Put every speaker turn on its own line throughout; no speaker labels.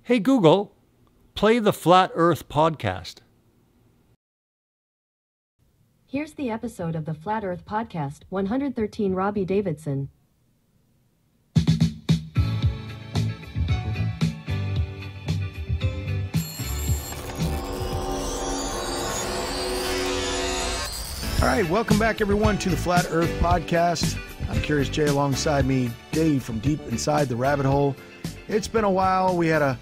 Hey Google, play the Flat Earth podcast.
Here's the episode of the Flat Earth Podcast, 113 Robbie Davidson.
All right, welcome back, everyone, to the Flat Earth Podcast. I'm Curious Jay, alongside me, Dave from deep inside the rabbit hole. It's been a while. We had a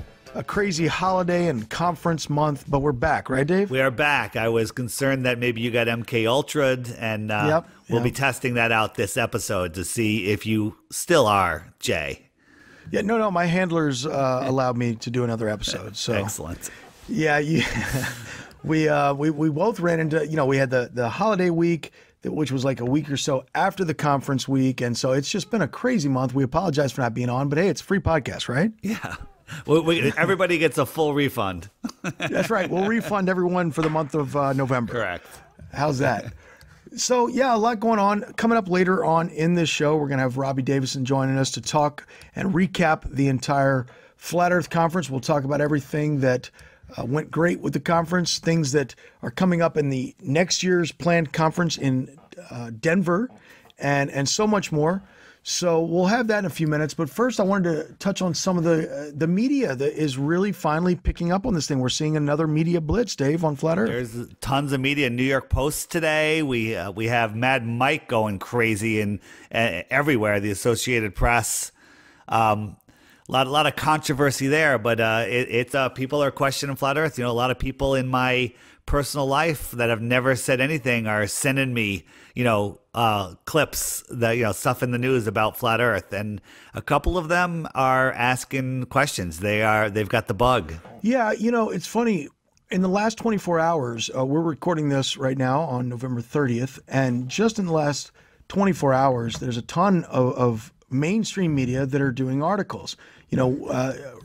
crazy holiday and conference month, but we're back, right, Dave?
We are back. I was concerned that maybe you got MK Ultra'd, and we'll be testing that out this episode to see if you still are, Jay.
Yeah, no, my handlers allowed me to do another episode. So
excellent.
Yeah, we both ran into, we had the holiday week, which was like a week or so after the conference week, and so it's just been a crazy month. We apologize for not being on, but hey, it's a free podcast, right?
Yeah. Well, everybody gets a full refund.
That's right. We'll refund everyone for the month of November.
Correct.
How's that? So, yeah, a lot going on. Coming up later on in this show, we're going to have Robbie Davidson joining us to talk and recap the entire Flat Earth Conference. We'll talk about everything that went great with the conference, things that are coming up in the next year's planned conference in Denver, and so much more. So we'll have that in a few minutes. But first, I wanted to touch on some of the media that is really finally picking up on this thing. We're seeing another media blitz, Dave, on Flat Earth.
There's tons of media. New York Post today. We have Mad Mike going crazy and everywhere. The Associated Press. A lot of controversy there, but it's people are questioning Flat Earth. A lot of people in my personal life that have never said anything are sending me, clips that, stuff in the news about Flat Earth. And a couple of them are asking questions. They've got the bug. Yeah.
It's funny. In the last 24 hours, we're recording this right now on November 30th. And just in the last 24 hours, there's a ton of mainstream media that are doing articles.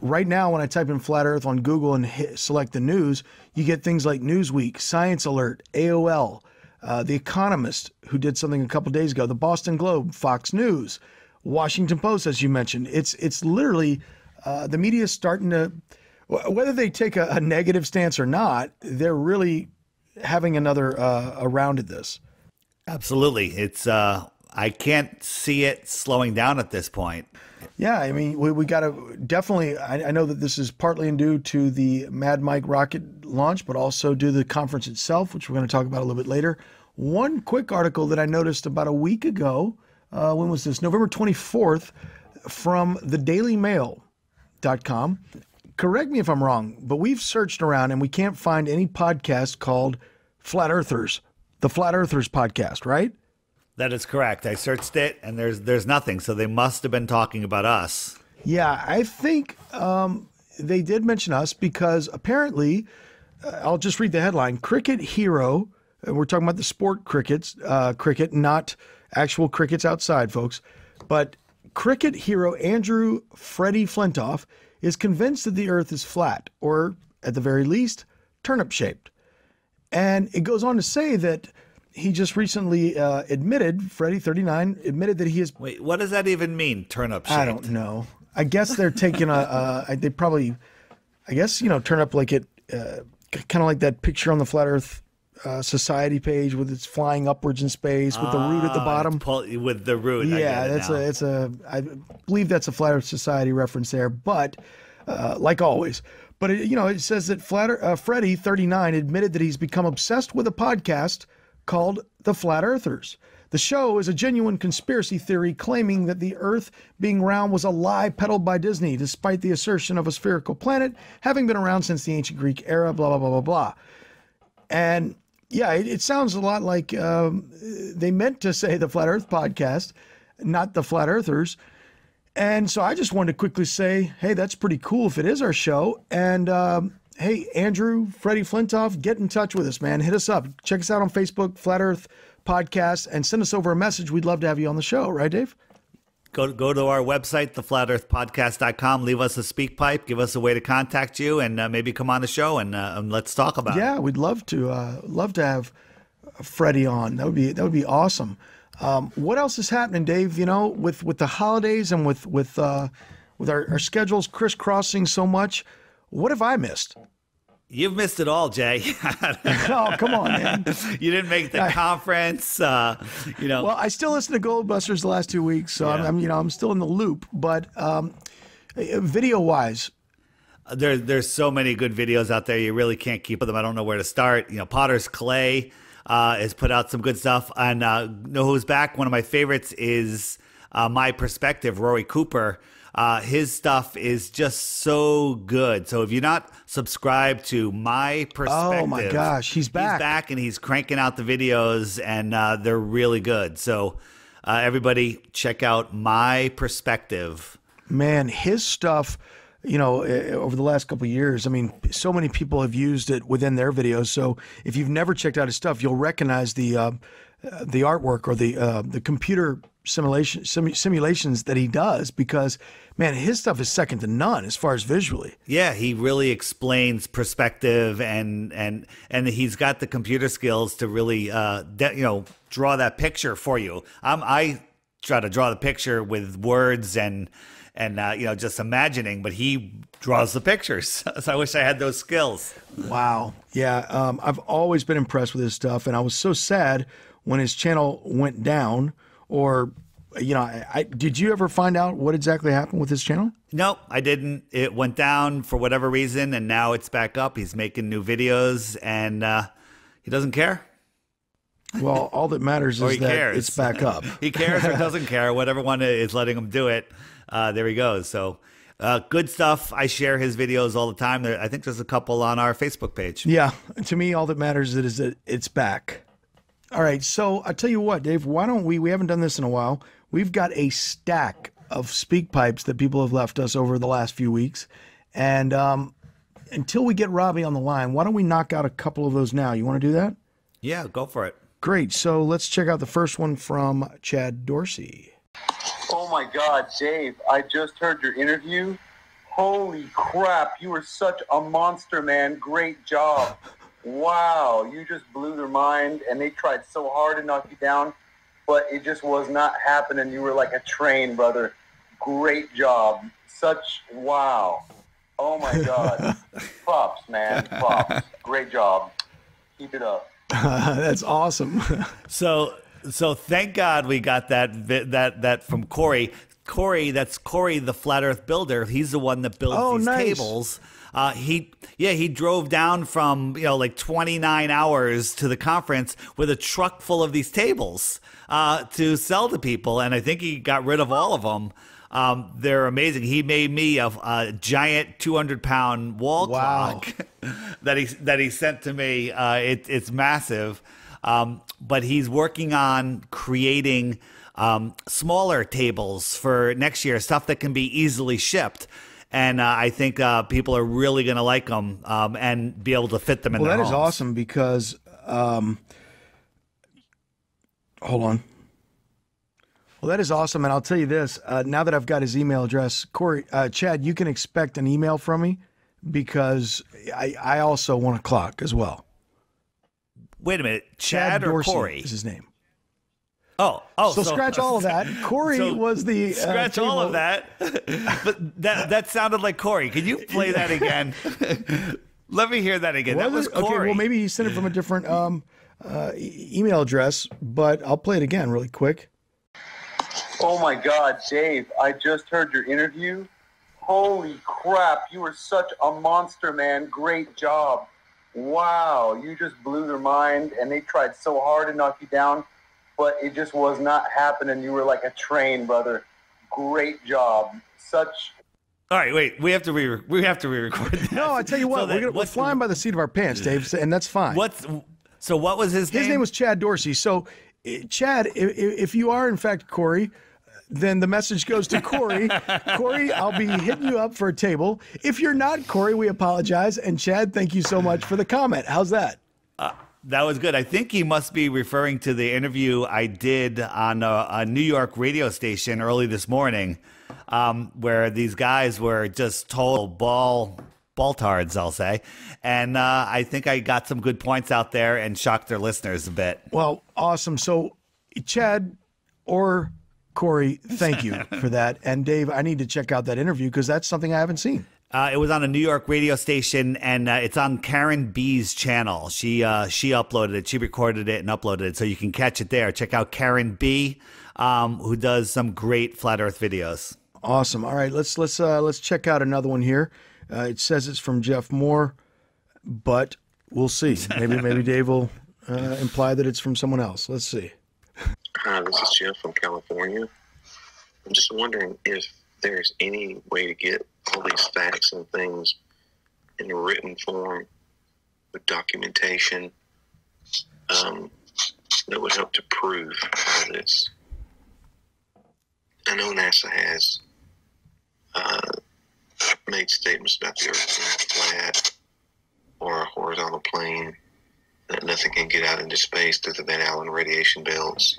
Right now, when I type in Flat Earth on Google and select the news, you get things like Newsweek, Science Alert, AOL, The Economist, who did something a couple days ago, the Boston Globe, Fox News, Washington Post, as you mentioned. It's literally the media is starting to, whether they take a negative stance or not, they're really having another round at this.
Absolutely. It's I can't see it slowing down at this point.
Yeah, I mean, we got to definitely, I know that this is partly due to the Mad Mike rocket launch, but also due to the conference itself, which we're going to talk about a little bit later. One quick article that I noticed about a week ago, when was this? November 24th, from thedailymail.com. Correct me if I'm wrong, but we've searched around and we can't find any podcast called Flat Earthers, the Flat Earthers podcast, right?
That is correct. I searched it, and there's nothing. So they must have been talking about us.
Yeah, I think they did mention us because apparently, I'll just read the headline: Cricket Hero. We're talking about the sport cricket, not actual crickets outside, folks. But cricket hero Andrew Freddie Flintoff is convinced that the Earth is flat, or at the very least, turnip-shaped. And it goes on to say that he just recently admitted, Freddie 39, admitted that he is...
Wait, what does that even mean, turnip-shaped?
I don't know. I guess they're taking they probably, turn up like it, kind of like that picture on the Flat Earth Society page with it's flying upwards in space with the root at the bottom.
With the root.
Yeah, I believe that's a Flat Earth Society reference there, but like always. But, it says that Freddie 39 admitted that he's become obsessed with a podcast called The Flat Earthers. The show is a genuine conspiracy theory claiming that the Earth being round was a lie peddled by Disney, despite the assertion of a spherical planet having been around since the ancient Greek era, blah, blah, blah, blah, blah. And yeah, it sounds a lot like they meant to say the Flat Earth podcast, not the Flat Earthers. And so I just wanted to quickly say, hey, that's pretty cool if it is our show. And hey, Andrew, Freddie Flintoff, get in touch with us, man. Hit us up. Check us out on Facebook, Flat Earth Podcast, and send us over a message. We'd love to have you on the show. Right, Dave?
Go to our website, theflatearthpodcast.com. Leave us a speak pipe. Give us a way to contact you, and maybe come on the show and let's talk about it.
Yeah, we'd love to have Freddie on. That would be awesome. What else is happening, Dave? With the holidays and with our schedules crisscrossing so much, What have I missed?
You've missed it all, Jay.
Oh, come on, man.
You didn't make the conference.
Well, I still listen to Goldbusters the last 2 weeks, so I'm still in the loop. But video-wise,
there's so many good videos out there. You really can't keep them. I don't know where to start. Potter's Clay has put out some good stuff. And know who's back? One of my favorites is My Perspective, Rory Cooper. His stuff is just so good. So if you're not subscribed to My Perspective,
oh my gosh, he's back.
He's back and he's cranking out the videos, and they're really good. So everybody check out My Perspective.
Man, his stuff, over the last couple of years, I mean, so many people have used it within their videos. So if you've never checked out his stuff, you'll recognize the artwork or the computer simulations that he does, because man, his stuff is second to none as far as visually.
Yeah, he really explains perspective, and he's got the computer skills to really draw that picture for you. I try to draw the picture with words and just imagining, but he draws the pictures. So I wish I had those skills.
Wow. Yeah, I've always been impressed with his stuff, and I was so sad when his channel went down. Or, did you ever find out what exactly happened with his channel?
No, I didn't. It went down for whatever reason, and now it's back up. He's making new videos, and he doesn't care.
Well, all that matters is that it's back up.
He cares or doesn't care. Whatever one is letting him do it, there he goes. So good stuff. I share his videos all the time. I think there's a couple on our Facebook page.
Yeah, to me, all that matters is that it's back. All right, so I tell you what, Dave, why don't we haven't done this in a while. We've got a stack of speak pipes that people have left us over the last few weeks. And until we get Robbie on the line, why don't we knock out a couple of those now? You want to do that?
Yeah, go for it.
Great. So let's check out the first one from Chad Dorsey.
Oh my God, Dave, I just heard your interview. Holy crap, you were such a monster, man. Great job. Wow, you just blew their mind, and they tried so hard to knock you down, but it just was not happening. You were like a train, brother. Great job. Wow. Oh my God. Props, man. Props. Great job. Keep it up.
That's awesome.
So thank God we got that from Corey. That's Corey, the Flat Earth builder. He's the one that builds these tables. He drove down from 29 hours to the conference with a truck full of these tables to sell to people, and I think he got rid of all of them. They're amazing. He made me a giant 200-pound wall clock that he sent to me. It's massive, but he's working on creating smaller tables for next year, stuff that can be easily shipped. And I think people are really going to like them and be able to fit them in their homes.
Well, that is awesome because, hold on. Well, that is awesome. And I'll tell you this, now that I've got his email address, Corey, Chad, you can expect an email from me because I also want a clock as well.
Wait a minute. Chad or
Dorsey
Corey?
Is his name.
So
scratch all of that. Corey was the
scratch all of that. But that sounded like Corey. Can you play that again? Let me hear that again. That was Corey.
Okay, well maybe he sent it from a different email address, but I'll play it again really quick.
Oh my God, Dave, I just heard your interview. Holy crap, you were such a monster, man. Great job. Wow, you just blew their mind, and they tried so hard to knock you down, but it just was not happening. You were like a train, brother. Great job. All
right, wait. We have to re-record that.
No, I tell you what, we're flying by the seat of our pants, Dave, and that's fine.
What was his name?
His name was Chad Dorsey. So, Chad, if you are in fact Corey, then the message goes to Corey. Corey, I'll be hitting you up for a table. If you're not Corey, we apologize. And Chad, thank you so much for the comment. How's that?
That was good. I think he must be referring to the interview I did on a New York radio station early this morning, where these guys were just total baltards, I'll say. And I think I got some good points out there and shocked their listeners a bit.
Well, awesome. So, Chad or Corey, thank you for that. And Dave, I need to check out that interview because that's something I haven't seen.
It was on a New York radio station, and it's on Karen B's channel. She uploaded it. She recorded it and uploaded it, so you can catch it there. Check out Karen B, who does some great flat Earth videos.
Awesome. All right, let's check out another one here. It says it's from Jeff Moore, but we'll see. Maybe Dave will imply that it's from someone else. Let's see.
Hi, this is Jeff from California. I'm just wondering if there's any way to get all these facts and things in a written form with documentation that would help to prove all this. I know NASA has made statements about the Earth being flat or a horizontal plane, that nothing can get out into space through the Van Allen radiation belts,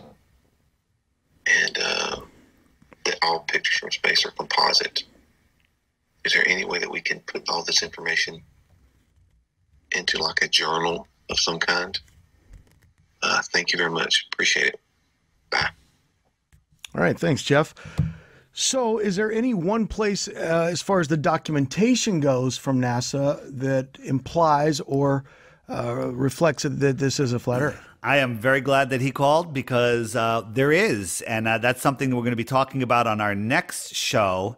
and that all pictures from space are composite. Is there any way that we can put all this information into like a journal of some kind? Thank you very much. Appreciate it. Bye.
All right, thanks, Jeff. So is there any one place, as far as the documentation goes from NASA, that implies or reflects that this is a flat Earth?
I am very glad that he called, because there is, and that's something that we're going to be talking about on our next show.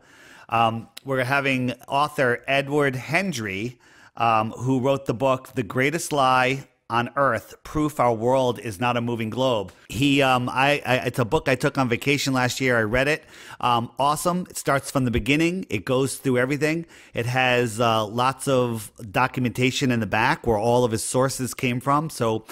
We're having author Edward Hendry, who wrote the book The Greatest Lie on Earth, Proof Our World is Not a Moving Globe. It's a book I took on vacation last year. I read it. Awesome. It starts from the beginning. It goes through everything. It has lots of documentation in the back where all of his sources came from. So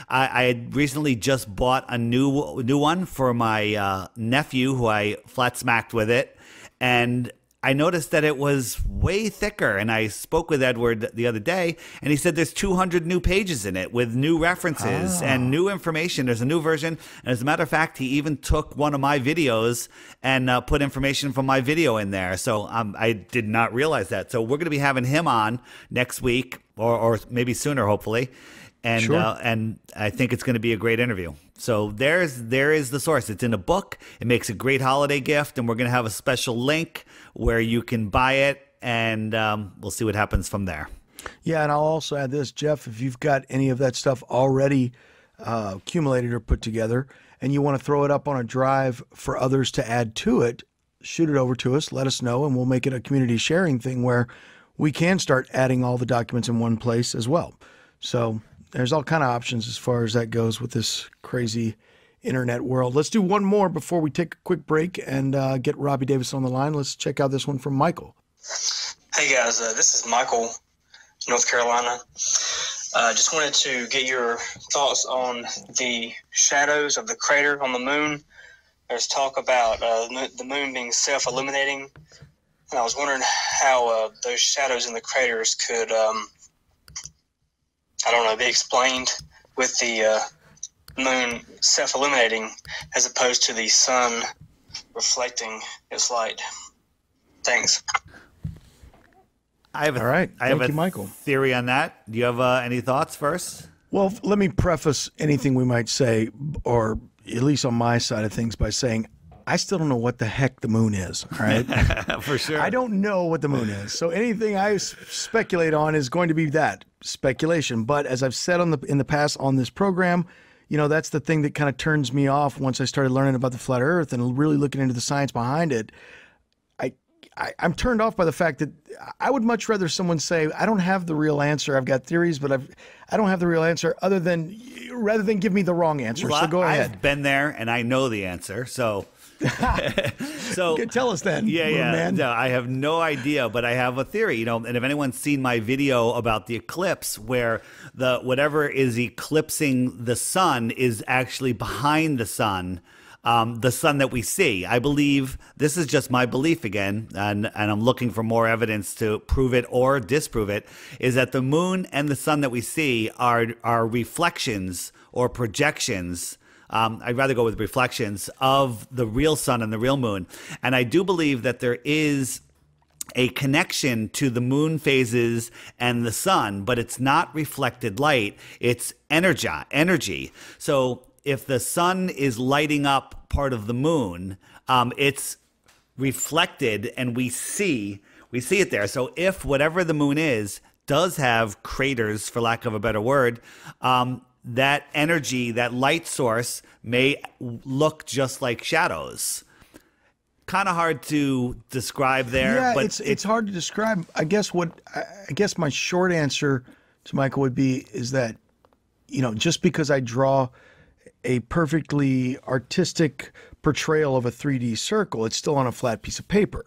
I had recently just bought a new one for my nephew, who I flat smacked with it. And I noticed that it was way thicker, and I spoke with Edward the other day, and he said there's 200 new pages in it with new references and new information. There's a new version, and as a matter of fact, he even took one of my videos and put information from my video in there. So I did not realize that. So we're going to be having him on next week, or maybe sooner, hopefully. And
Sure.
And I think it's going to be a great interview. So there is the source. It's in a book. It makes a great holiday gift, and we're going to have a special link where you can buy it, and we'll see what happens from there.
Yeah, and I'll also add this, Jeff, if you've got any of that stuff already accumulated or put together, and you want to throw it up on a drive for others to add to it, shoot it over to us, let us know, and we'll make it a community sharing thing where we can start adding all the documents in one place as well. So there's all kind of options as far as that goes with this crazy internet world. Let's do one more before we take a quick break and get Robbie Davidson on the line. Let's check out this one from Michael.
Hey guys, this is Michael, North Carolina. Just wanted to get your thoughts on the shadows of the crater on the moon. There's talk about the moon being self-illuminating, and I was wondering how those shadows in the craters could be explained with the moon self-illuminating as opposed to the sun reflecting its light. Thanks.
I have
All right. Thank you, Michael.
Theory on that. Do you have any thoughts first?
Well, let me preface anything we might say, or at least on my side of things, by saying I still don't know what the heck the moon is. All right.
For sure.
I don't know what the moon is. So anything I speculate on is going to be that speculation. But as I've said in the past on this program, you know, that's the thing that kind of turns me off once I started learning about the flat Earth and really looking into the science behind it. I'm turned off by the fact that I would much rather someone say, I don't have the real answer. I've got theories, but I don't have the real answer rather than give me the wrong answer.
Well,
so go ahead.
I've been there and I know the answer. So
Tell us then.
Yeah.
Man.
No, I have no idea, but I have a theory, you know, and if anyone's seen my video about the eclipse where whatever is eclipsing the sun is actually behind the sun that we see. I believe, this is just my belief again, and I'm looking for more evidence to prove it or disprove it, is that the moon and the sun that we see are reflections or projections. I'd rather go with reflections of the real sun and the real moon. And I do believe that there is a connection to the moon phases and the sun, but it's not reflected light, it's energy. So if the sun is lighting up part of the moon, it's reflected and we see We see it there. So if whatever the moon is does have craters, for lack of a better word, that energy, that light source may look just like shadows. Kind of hard to describe there.
Yeah,
but
it's hard to describe. I guess my short answer to Michael would be is that, just because I draw a perfectly artistic portrayal of a 3D circle, it's still on a flat piece of paper.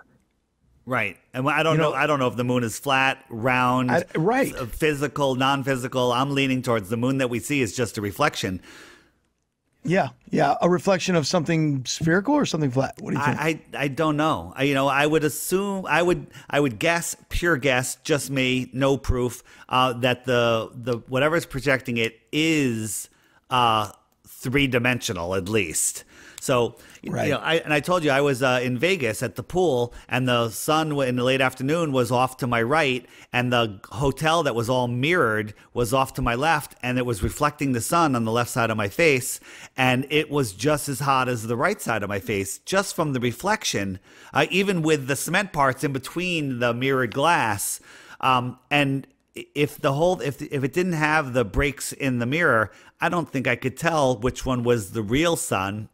Right. And I don't know. I don't know if the moon is flat, round,
right,
physical, non-physical. I'm leaning towards the moon that we see is just a reflection.
Yeah, a reflection of something spherical or something flat. What do you think?
I don't know. I would assume, I would guess, pure guess, just me, no proof, that the whatever's projecting it is three-dimensional at least. So,
right.
I told you I was in Vegas at the pool, and the sun in the late afternoon was off to my right, and the hotel that was all mirrored was off to my left, and it was reflecting the sun on the left side of my face, and it was just as hot as the right side of my face, just from the reflection, even with the cement parts in between the mirrored glass. And if it didn't have the breaks in the mirror, I don't think I could tell which one was the real sun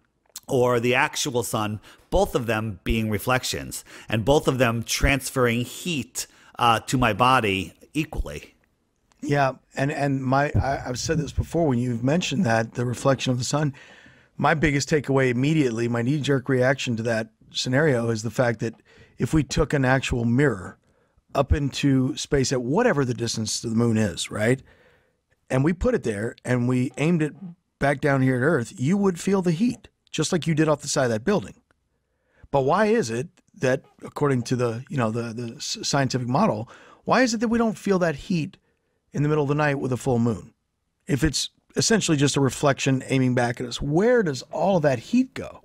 or the actual sun, both of them being reflections and both of them transferring heat to my body equally.
Yeah, and I've said this before when you've mentioned that, the reflection of the sun, my biggest takeaway immediately, my knee-jerk reaction to that scenario is the fact that if we took an actual mirror up into space at whatever the distance to the moon is, right, and we put it there and we aimed it back down here at Earth, you would feel the heat, just like you did off the side of that building. But why is it that, according to the scientific model, why is it that we don't feel that heat in the middle of the night with a full moon? If it's essentially just a reflection aiming back at us, where does all of that heat go?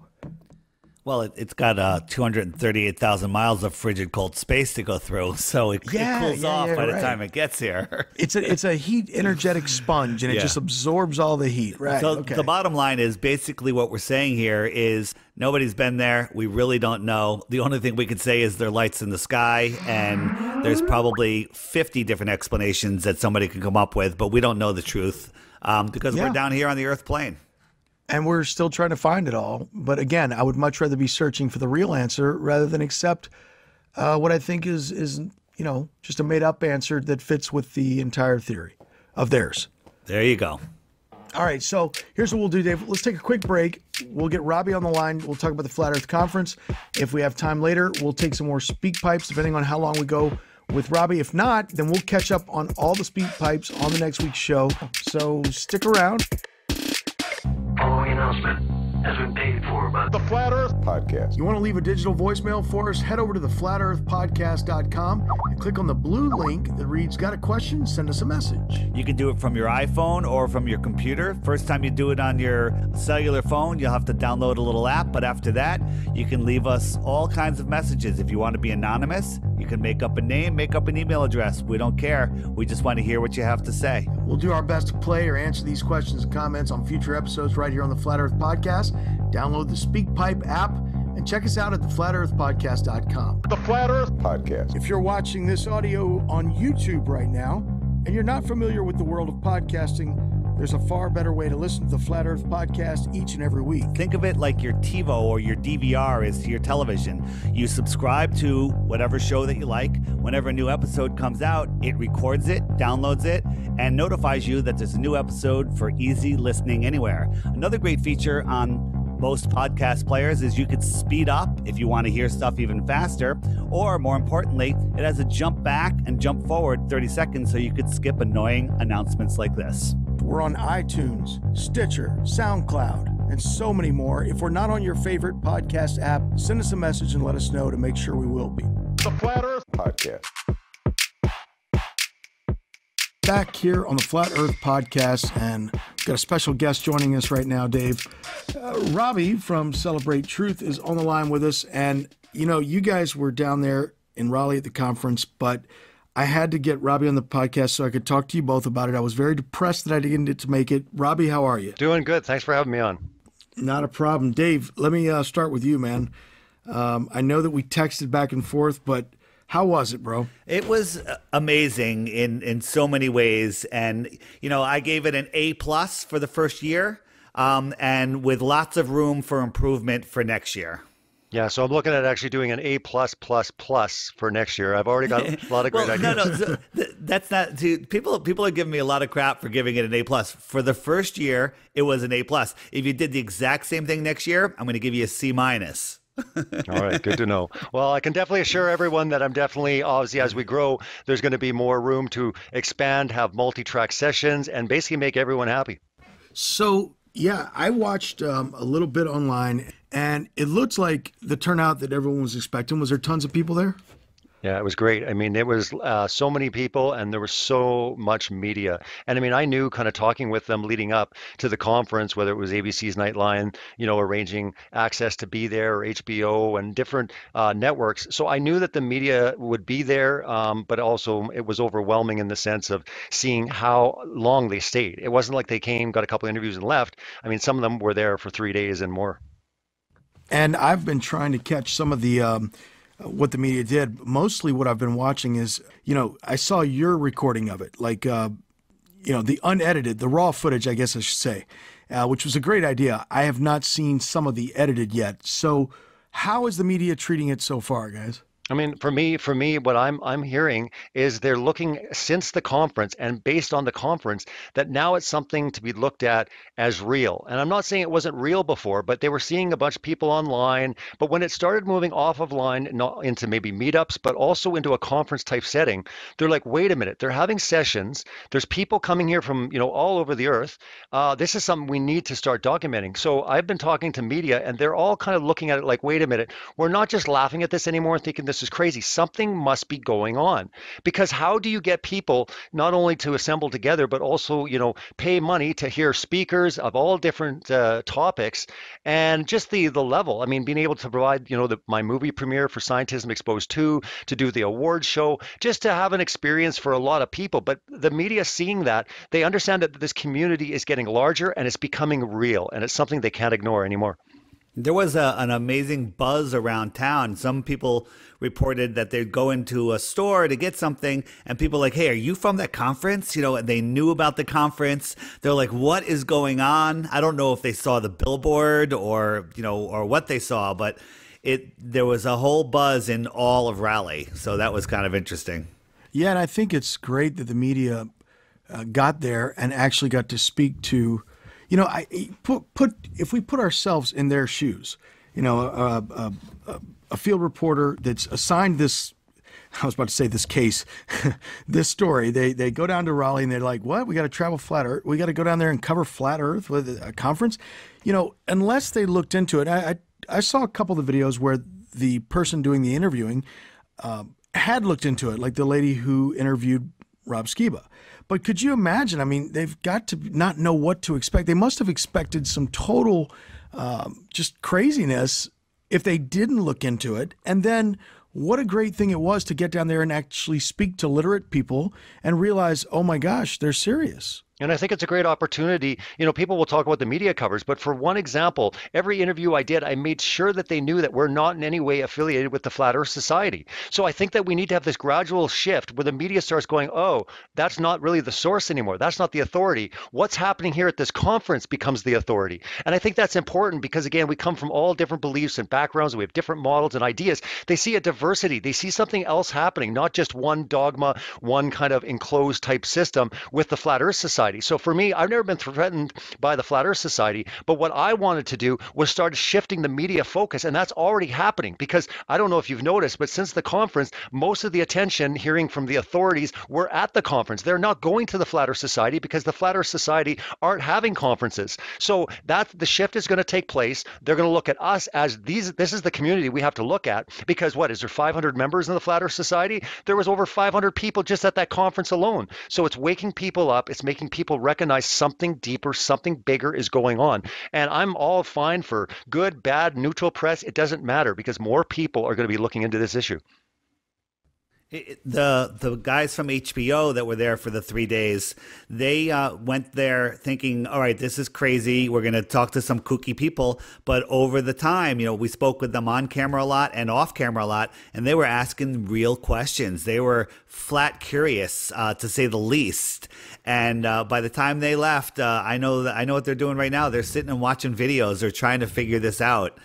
Well, it's got 238,000 miles of frigid cold space to go through, so it cools off by the time it gets here.
It's a heat energetic sponge, and it just absorbs all the heat. Right.
So the bottom line is basically what we're saying here is nobody's been there. We really don't know. The only thing we could say is there are lights in the sky, and there's probably 50 different explanations that somebody can come up with, but we don't know the truth because we're down here on the Earth plane.
And we're still trying to find it all. But again, I would much rather be searching for the real answer rather than accept what I think is just a made-up answer that fits with the entire theory of theirs.
There you go.
All right, so here's what we'll do, Dave. Let's take a quick break. We'll get Robbie on the line. We'll talk about the Flat Earth Conference. If we have time later, we'll take some more speak pipes, depending on how long we go with Robbie. If not, then we'll catch up on all the speak pipes on the next week's show. So stick around.
Following announcement has been paid for by
the Flat Earth Podcast.
You want to leave a digital voicemail for us? Head over to theflatearthpodcast.com and click on the blue link that reads, "Got a question? Send us a message."
You can do it from your iPhone or from your computer. First time you do it on your cellular phone, you'll have to download a little app. But after that, you can leave us all kinds of messages. If you want to be anonymous, you can make up a name, make up an email address. We don't care. We just want to hear what you have to say.
We'll do our best to play or answer these questions and comments on future episodes right here on the Flat Earth Podcast. Download the SpeakPipe app and check us out at theflatearthpodcast.com.
The Flat Earth Podcast.
If you're watching this audio on YouTube right now and you're not familiar with the world of podcasting, there's a far better way to listen to the Flat Earth Podcast each and every week.
Think of it like your TiVo or your DVR is to your television. You subscribe to whatever show that you like. Whenever a new episode comes out, it records it, downloads it, and notifies you that there's a new episode for easy listening anywhere. Another great feature on most podcast players is you could speed up if you want to hear stuff even faster, or more importantly, it has a jump back and jump forward 30 seconds so you could skip annoying announcements like this.
We're on iTunes, Stitcher, SoundCloud, and so many more. If we're not on your favorite podcast app, send us a message and let us know to make sure we will be.
The Flat Earth Podcast.
Back here on the Flat Earth Podcast, and we've got a special guest joining us right now, Dave. Robbie from Celebrate Truth is on the line with us, and you guys were down there in Raleigh at the conference, but I had to get Robbie on the podcast so I could talk to you both about it. I was very depressed that I didn't get to make it. Robbie, how are you?
Doing good. Thanks for having me on.
Not a problem. Dave, let me start with you, man. I know that we texted back and forth, but How was it, bro?
It was amazing in so many ways, and I gave it an A+ for the first year, and with lots of room for improvement for next year.
Yeah, so I'm looking at actually doing an A+++ for next year. I've already got a lot of great ideas.
No, that's not. People are giving me a lot of crap for giving it an A+. For the first year, it was an A+. If you did the exact same thing next year, I'm going to give you a C-.
All right, good to know. Well, I can definitely assure everyone that I'm definitely, obviously, as we grow, there's going to be more room to expand, have multi-track sessions, and basically make everyone happy.
So, yeah, I watched a little bit online, and it looks like the turnout that everyone was expecting. Was there tons of people there?
Yeah, it was great. I mean, there was so many people and there was so much media. And I mean, I knew kind of talking with them leading up to the conference, whether it was ABC's Nightline, arranging access to be there, or HBO and different networks. So I knew that the media would be there, but also it was overwhelming in the sense of seeing how long they stayed. It wasn't like they came, got a couple of interviews and left. I mean, some of them were there for 3 days and more.
And I've been trying to catch some of the what the media did. Mostly what I've been watching is, I saw your recording of it, like, the unedited, the raw footage, I guess I should say, which was a great idea. I have not seen some of the edited yet. So how is the media treating it so far, guys?
I mean, for me, what I'm hearing is they're looking since the conference and based on the conference that now it's something to be looked at as real. And I'm not saying it wasn't real before, but they were seeing a bunch of people online. But when it started moving off of line, not into maybe meetups, but also into a conference type setting, they're like, wait a minute, they're having sessions. There's people coming here from, all over the earth. This is something we need to start documenting. So I've been talking to media and they're all kind of looking at it like, wait a minute, we're not just laughing at this anymore, thinking this is crazy. Something must be going on, because how do you get people not only to assemble together, but also, pay money to hear speakers of all different topics and just the level. I mean, being able to provide, my movie premiere for Scientism Exposed 2, to do the award show, just to have an experience for a lot of people. But the media seeing that, they understand that this community is getting larger and it's becoming real, and it's something they can't ignore anymore.
There was an amazing buzz around town. Some people reported that they'd go into a store to get something and people like, hey, are you from that conference? And they knew about the conference. They're like, what is going on? I don't know if they saw the billboard or what they saw, but there was a whole buzz in all of Raleigh. So that was kind of interesting.
Yeah, and I think it's great that the media got there and actually got to speak to, if we put ourselves in their shoes, a field reporter that's assigned this, I was about to say this case, this story, they go down to Raleigh and they're like, what? We got to travel flat Earth. We got to go down there and cover flat Earth with a conference. Unless they looked into it. I saw a couple of the videos where the person doing the interviewing had looked into it, like the lady who interviewed Rob Skiba. But could you imagine? I mean, they've got to not know what to expect. They must have expected some total just craziness if they didn't look into it. And then what a great thing it was to get down there and actually speak to literate people and realize, oh my gosh, they're serious.
And I think it's a great opportunity. People will talk about the media covers, but for one example, every interview I did, I made sure that they knew that we're not in any way affiliated with the Flat Earth Society. So I think that we need to have this gradual shift where the media starts going, oh, that's not really the source anymore. That's not the authority. What's happening here at this conference becomes the authority. And I think that's important because, again, we come from all different beliefs and backgrounds. We have different models and ideas. They see a diversity. They see something else happening, not just one dogma, one kind of enclosed type system with the Flat Earth Society. So for me, I've never been threatened by the Flat Earth Society, but what I wanted to do was start shifting the media focus, and that's already happening because I don't know if you've noticed, but since the conference, most of the attention hearing from the authorities were at the conference. They're not going to the Flat Earth Society because the Flat Earth Society aren't having conferences. So that the shift is going to take place. They're going to look at us as this is the community we have to look at because is there 500 members in the Flat Earth Society? There was over 500 people just at that conference alone. So it's waking people up. It's making people recognize something deeper, something bigger is going on. And I'm all fine for good, bad, neutral press. It doesn't matter because more people are going to be looking into this issue.
The guys from HBO that were there for the 3 days, they went there thinking, all right, this is crazy. We're going to talk to some kooky people. But over the time, we spoke with them on camera a lot and off camera a lot, and they were asking real questions. They were flat curious, to say the least. And by the time they left, I know what they're doing right now. They're sitting and watching videos. They're trying to figure this out.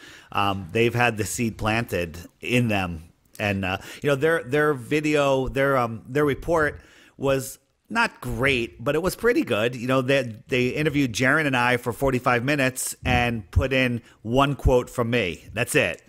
They've had the seed planted in them. And their video, their report was not great, but it was pretty good. They interviewed Jaron and I for 45 minutes and put in one quote from me. That's it.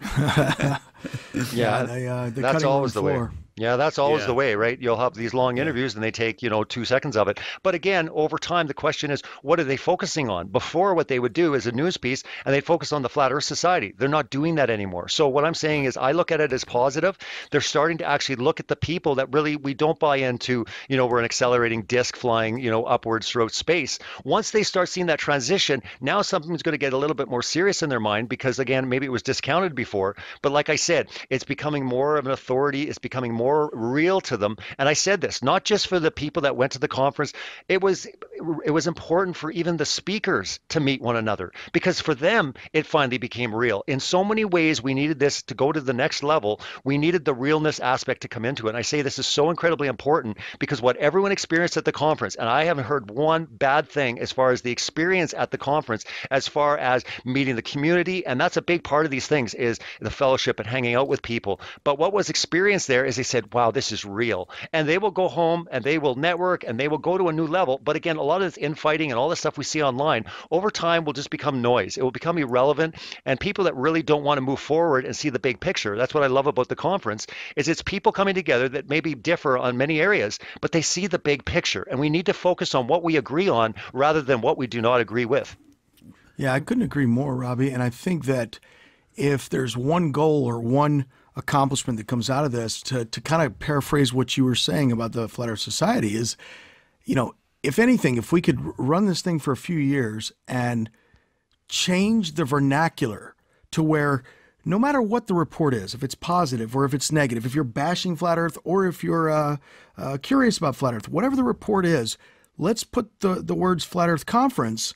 That's always the way. Yeah, that's always the way, right? You'll have these long interviews and they take, 2 seconds of it. But again, over time, the question is, what are they focusing on? Before, what they would do is a news piece and they focus on the Flat Earth Society. They're not doing that anymore. So what I'm saying is I look at it as positive. They're starting to actually look at the people that really we don't buy into, we're an accelerating disc flying, upwards throughout space. Once they start seeing that transition, now something's going to get a little bit more serious in their mind because, again, maybe it was discounted before. But like I said, it's becoming more of an authority. It's becoming more real to them. And I said this, not just for the people that went to the conference. It was important for even the speakers to meet one another because for them, it finally became real. In so many ways, we needed this to go to the next level. We needed the realness aspect to come into it. And I say this is so incredibly important because what everyone experienced at the conference, and I haven't heard one bad thing as far as the experience at the conference, as far as meeting the community. And that's a big part of these things is the fellowship and hanging out with people. But what was experienced there is they said, wow, this is real. And they will go home and they will network and they will go to a new level. But again, a lot of this infighting and all this stuff we see online over time will just become noise. It will become irrelevant. And people that really don't want to move forward and see the big picture, that's what I love about the conference, is it's people coming together that maybe differ on many areas, but they see the big picture. And we need to focus on what we agree on rather than what we do not agree with.
Yeah, I couldn't agree more, Robbie. And I think that if there's one goal or one accomplishment that comes out of this, to kind of paraphrase what you were saying about the Flat Earth Society is, if anything, if we could run this thing for a few years and change the vernacular to where no matter what the report is, if it's positive or if it's negative, if you're bashing Flat Earth or if you're curious about Flat Earth, whatever the report is, let's put the words Flat Earth Conference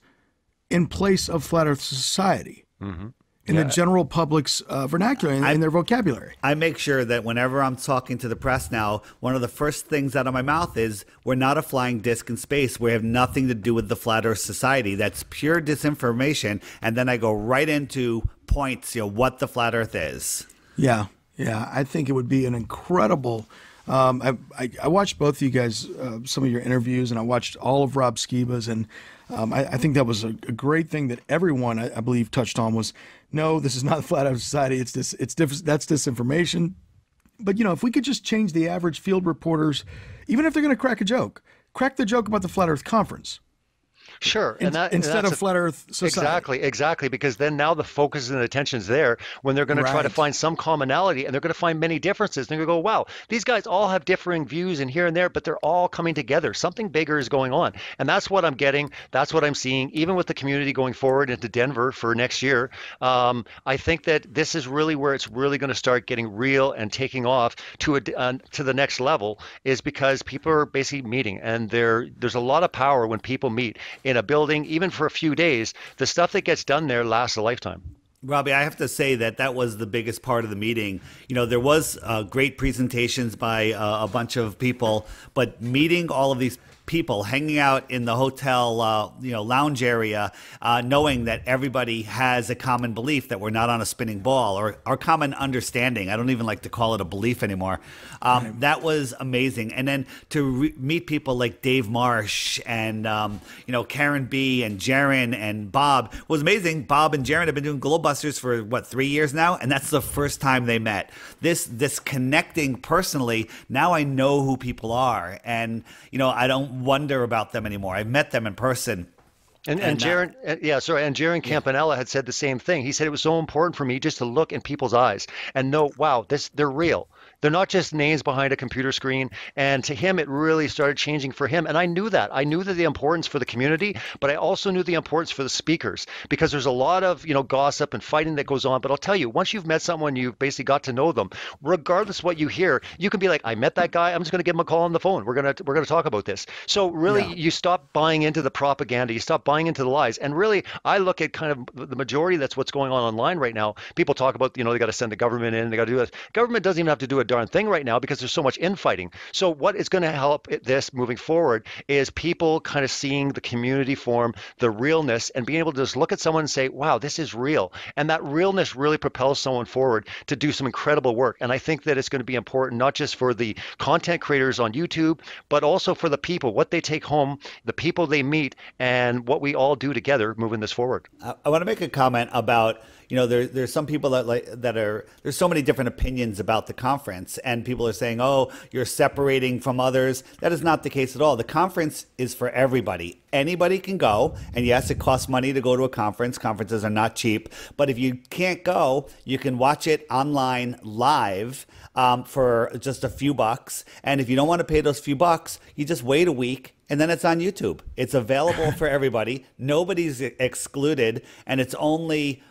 in place of Flat Earth Society. Mm-hmm. In the general public's vernacular, in their vocabulary.
I make sure that whenever I'm talking to the press now, one of the first things out of my mouth is, we're not a flying disc in space. We have nothing to do with the Flat Earth Society. That's pure disinformation. And then I go right into points, what the Flat Earth is. Yeah.
I think it would be an incredible... I watched both of you guys, some of your interviews, and I watched all of Rob Skiba's, and I think that was a great thing that everyone, I believe, touched on was, no, this is not the Flat Earth Society. That's disinformation. But, if we could just change the average field reporters, even if they're going to crack the joke about the Flat Earth Conference.
Sure.
Instead of Flat Earth Society.
Exactly. Because then now the focus and the attention's there when they're going to try to find some commonality, and they're going to find many differences. They're going to go, wow, these guys all have differing views and here and there, but they're all coming together. Something bigger is going on. And that's what I'm getting. That's what I'm seeing, even with the community going forward into Denver for next year. I think that this is really where it's really going to start getting real and taking off to the next level, is because people are basically meeting, and there's a lot of power when people meet in a building, even for a few days. The stuff that gets done there lasts a lifetime.
Robbie, I have to say that was the biggest part of the meeting. There was great presentations by a bunch of people, but meeting all of these people, hanging out in the hotel, lounge area, knowing that everybody has a common belief that we're not on a spinning ball, or our common understanding. I don't even like to call it a belief anymore. That was amazing. And then to meet people like Dave Marsh and, Karen B and Jaron and Bob was amazing. Bob and Jaron have been doing Globebusters for 3 years now, and that's the first time they met. This connecting personally, now I know who people are, and I don't wonder about them anymore. I've met them in person.
And Jaron Campanella had said the same thing. He said it was so important for me just to look in people's eyes and know, wow, they're real. They're not just names behind a computer screen. And to him, it really started changing for him. And I knew that. I knew that the importance for the community, but I also knew the importance for the speakers, because there's a lot of, gossip and fighting that goes on. But I'll tell you, once you've met someone, you've basically got to know them, regardless of what you hear, you can be like, I met that guy. I'm just going to give him a call on the phone. We're going to talk about this. So really, you stop buying into the propaganda. You stop buying into the lies. And really, I look at kind of the majority. That's what's going on online right now. People talk about, they got to send the government in. They got to do this. Government doesn't even have to do a darn thing right now because there's so much infighting. So what is going to help this moving forward is people kind of seeing the community form, the realness, and being able to just look at someone and say, wow, this is real. And that realness really propels someone forward to do some incredible work. And I think that it's going to be important, not just for the content creators on YouTube, but also for the people, what they take home, the people they meet, and what we all do together moving this forward.
I want to make a comment about, there's some people there's so many different opinions about the conference, and people are saying, oh, you're separating from others. That is not the case at all. The conference is for everybody. Anybody can go. And yes, it costs money to go to a conference. Conferences are not cheap. But if you can't go, you can watch it online live for just a few bucks. And if you don't want to pay those few bucks, you just wait a week. And then it's on YouTube. It's available for everybody. Nobody's excluded. And it's only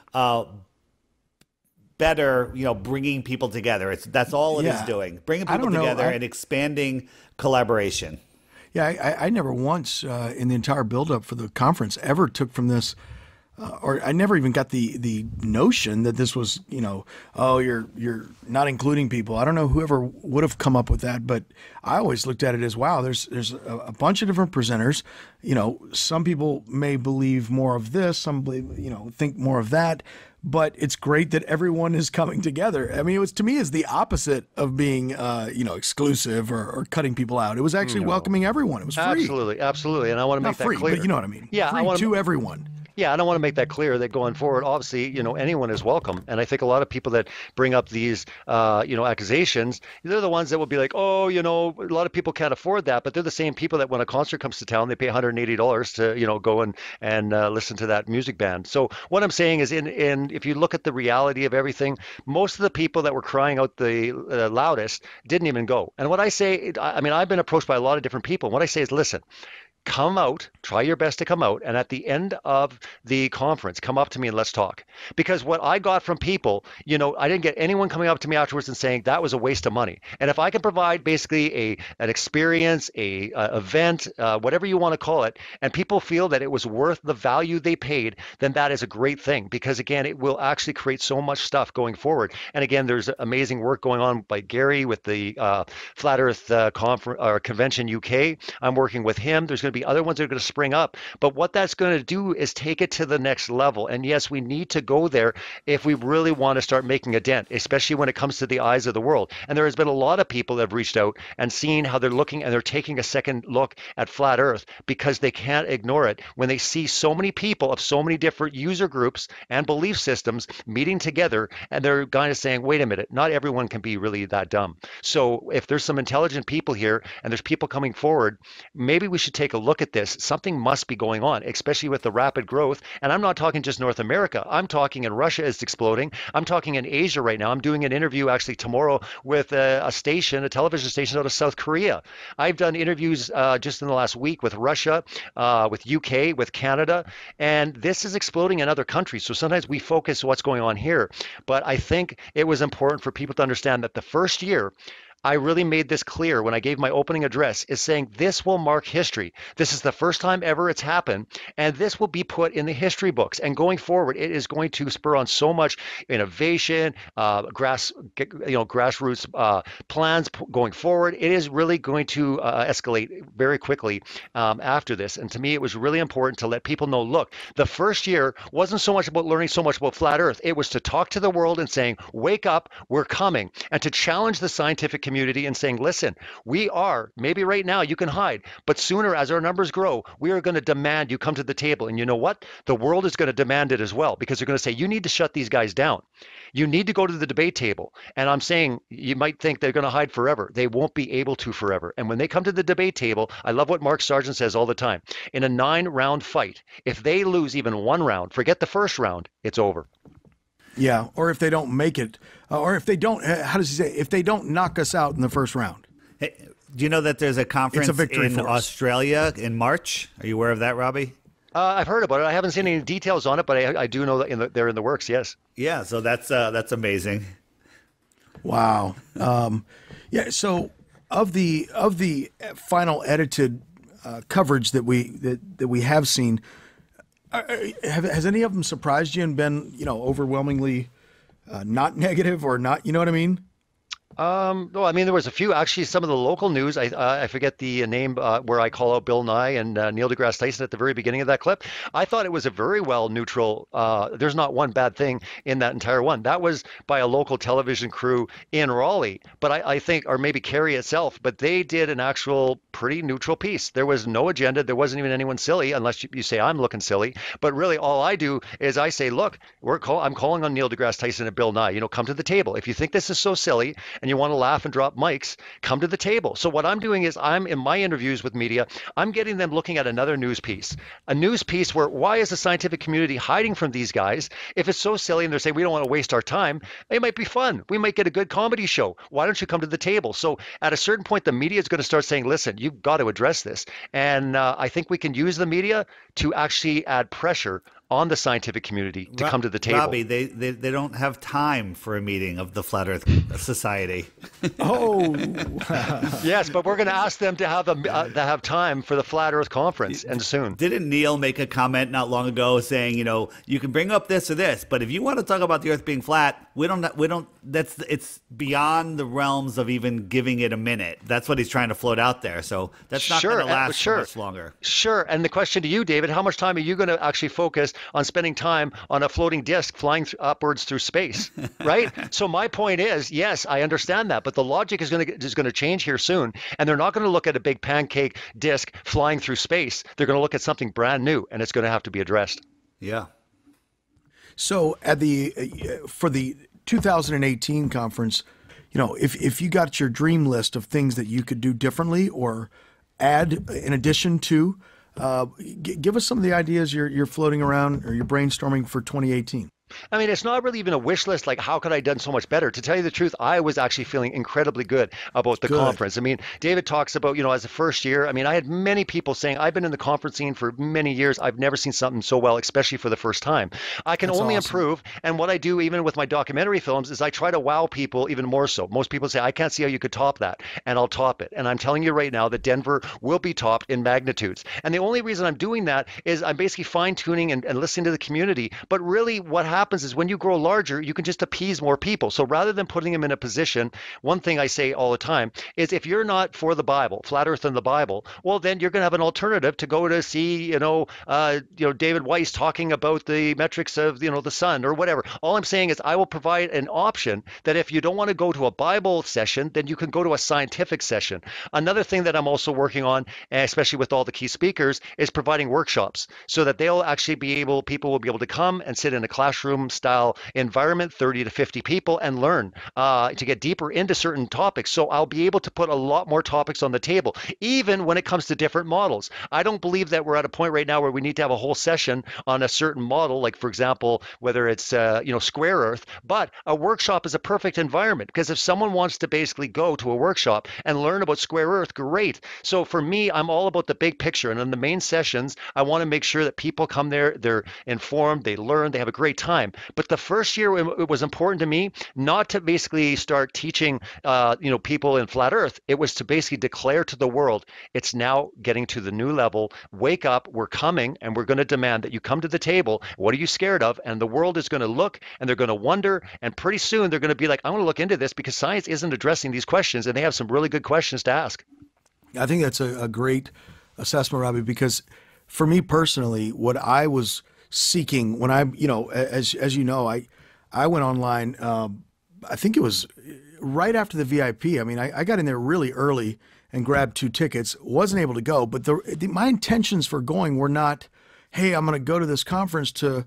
better, bringing people together. That's all it is doing. Bringing people together and expanding collaboration.
Yeah, I never once in the entire buildup for the conference ever took from this, or I never even got the notion that this was, oh, you're not including people. I don't know whoever would have come up with that, but I always looked at it as, wow, there's a bunch of different presenters. Some people may believe more of this, some believe, think more of that. But it's great that everyone is coming together. I mean, it was, to me, is the opposite of being, exclusive or cutting people out. It was actually welcoming everyone. It was free.
Absolutely. And I want to make that clear.
But you know what I mean.
Yeah,
free to everyone.
Yeah, and I want to make that clear that going forward, obviously, anyone is welcome. And I think a lot of people that bring up these, accusations, they're the ones that will be like, oh, a lot of people can't afford that. But they're the same people that when a concert comes to town, they pay $180 to, go and listen to that music band. So what I'm saying is if you look at the reality of everything, most of the people that were crying out the loudest didn't even go. And what I say, I've been approached by a lot of different people. And what I say is, listen, come out, try your best to come out, and at the end of the conference, come up to me and let's talk. Because what I got from people, I didn't get anyone coming up to me afterwards and saying that was a waste of money. And if I can provide basically an experience, a event, whatever you want to call it, and people feel that it was worth the value they paid, then that is a great thing. Because again, it will actually create so much stuff going forward. And again, there's amazing work going on by Gary with the Flat Earth Convention UK. I'm working with him. There's going to be other ones that are going to spring up. But what that's going to do is take it to the next level. And yes, we need to go there if we really want to start making a dent, especially when it comes to the eyes of the world. And there has been a lot of people that have reached out and seen how they're looking, and they're taking a second look at Flat Earth because they can't ignore it when they see so many people of so many different user groups and belief systems meeting together, and they're kind of saying, wait a minute, not everyone can be really that dumb. So if there's some intelligent people here and there's people coming forward, maybe we should take a look at this. Something must be going on, especially with the rapid growth. And I'm not talking just North America. I'm talking in Russia, it's exploding. I'm talking in Asia right now. I'm doing an interview actually tomorrow with a television station out of South Korea. I've done interviews just in the last week with Russia, with UK, with Canada, and this is exploding in other countries. So sometimes we focus what's going on here. But I think it was important for people to understand that the first year, I really made this clear when I gave my opening address, is saying this will mark history. This is the first time ever it's happened, and this will be put in the history books. And going forward, it is going to spur on so much innovation, grassroots plans going forward. It is really going to escalate very quickly after this. And to me, it was really important to let people know, look, the first year wasn't so much about learning so much about Flat Earth. It was to talk to the world and saying, wake up, we're coming, and to challenge the scientific community and saying, listen, we are, maybe right now you can hide, but sooner as our numbers grow, we are going to demand you come to the table. And you know what? The world is going to demand it as well, because they're going to say, you need to shut these guys down. You need to go to the debate table. And I'm saying, you might think they're going to hide forever. They won't be able to forever. And when they come to the debate table, I love what Mark Sargent says all the time. In a 9-round fight, if they lose even one round, forget the first round, it's over.
Yeah, or if they don't make it, or if they don't, how does he say, if they don't knock us out in the first round.
Hey, do you know that there's a conference
victory
in
for us.
Australia in March? Are you aware of that, Robbie?
I've heard about it. I haven't seen any details on it, but I do know that they're in the works. Yes.
Yeah, so that's amazing.
Wow. Yeah. So of the final edited coverage that we have seen, has any of them surprised you and been overwhelmingly not negative or not? You know what I mean?
Well, I mean, there was a few actually. Some of the local news, I forget the name where I call out Bill Nye and Neil deGrasse Tyson at the very beginning of that clip. I thought it was a very well neutral. There's not one bad thing in that entire one. That was by a local television crew in Raleigh, but I think, or maybe Cary itself, but they did an actual pretty neutral piece. There was no agenda. There wasn't even anyone silly, unless you say I'm looking silly. But really, all I do is I say, look, I'm calling on Neil deGrasse Tyson and Bill Nye. Come to the table. If you think this is so silly and you want to laugh and drop mics, come to the table. So what I'm doing is I'm in my interviews with media, I'm getting them looking at another news piece, a news piece where why is the scientific community hiding from these guys? If it's so silly and they're saying we don't want to waste our time, it might be fun. We might get a good comedy show. Why don't you come to the table? So at a certain point, the media is going to start saying, listen, you've got to address this. And I think we can use the media to actually add pressure on the scientific community to come to the table.
Robbie, they don't have time for a meeting of the Flat Earth Society.
Oh,
yes, but we're going to ask them to have time for the Flat Earth Conference, and soon.
Didn't Neil make a comment not long ago saying, you can bring up this or this, but if you want to talk about the Earth being flat, it's beyond the realms of even giving it a minute. That's what he's trying to float out there. So that's not going to last for much longer.
Sure. And the question to you, David, how much time are you going to actually focus on spending time on a floating disc flying upwards through space, right? So my point is, yes, I understand that, but the logic is going to change here soon, and they're not going to look at a big pancake disc flying through space. They're going to look at something brand new, and it's going to have to be addressed.
Yeah.
So for the 2018 conference, if you got your dream list of things that you could do differently or add in addition to, give us some of the ideas you're floating around or you're brainstorming for 2018.
I mean, it's not really even a wish list. Like, how could I have done so much better? To tell you the truth, I was actually feeling incredibly good about the conference. I mean, David talks about, as a first year, I mean, I had many people saying, I've been in the conference scene for many years. I've never seen something so well, especially for the first time. I can only improve. And what I do, even with my documentary films, is I try to wow people even more so. Most people say, I can't see how you could top that. And I'll top it. And I'm telling you right now that Denver will be topped in magnitudes. And the only reason I'm doing that is I'm basically fine tuning and listening to the community. But really what happens is when you grow larger, you can just appease more people. So rather than putting them in a position, one thing I say all the time is if you're not for the Bible, flat earth and the Bible, well, then you're going to have an alternative to go to see, David Weiss talking about the metrics of, the sun or whatever. All I'm saying is I will provide an option that if you don't want to go to a Bible session, then you can go to a scientific session. Another thing that I'm also working on, especially with all the key speakers, is providing workshops so that people will be able to come and sit in a classroom style environment, 30 to 50 people, and learn to get deeper into certain topics. So I'll be able to put a lot more topics on the table, even when it comes to different models. I don't believe that we're at a point right now where we need to have a whole session on a certain model, like, for example, whether it's, square earth, but a workshop is a perfect environment because if someone wants to basically go to a workshop and learn about square earth, great. So for me, I'm all about the big picture. And in the main sessions, I want to make sure that people come there, they're informed, they learn, they have a great time. But the first year, it was important to me not to basically start teaching, people in flat earth. It was to basically declare to the world, it's now getting to the new level. Wake up, we're coming, and we're going to demand that you come to the table. What are you scared of? And the world is going to look, and they're going to wonder, and pretty soon they're going to be like, I want to look into this because science isn't addressing these questions, and they have some really good questions to ask.
I think that's a great assessment, Robbie, because for me personally, what I was seeking when I, as you know, I went online, I think it was right after the VIP. I mean, I got in there really early and grabbed 2 tickets, wasn't able to go, but my intentions for going were not, hey, I'm going to go to this conference to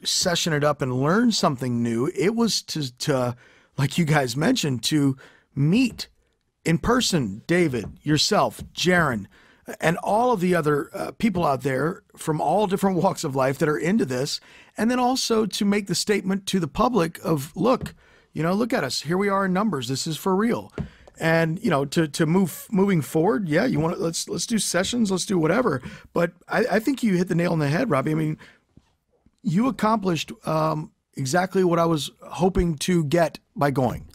session it up and learn something new. It was to like you guys mentioned, to meet in person, David, yourself, Jaron, and all of the other people out there from all different walks of life that are into this, and then also to make the statement to the public of, look, look at us. Here we are in numbers. This is for real. And to moving forward, yeah, you want to let's do sessions, let's do whatever. But I think you hit the nail on the head, Robbie. I mean, you accomplished exactly what I was hoping to get by going.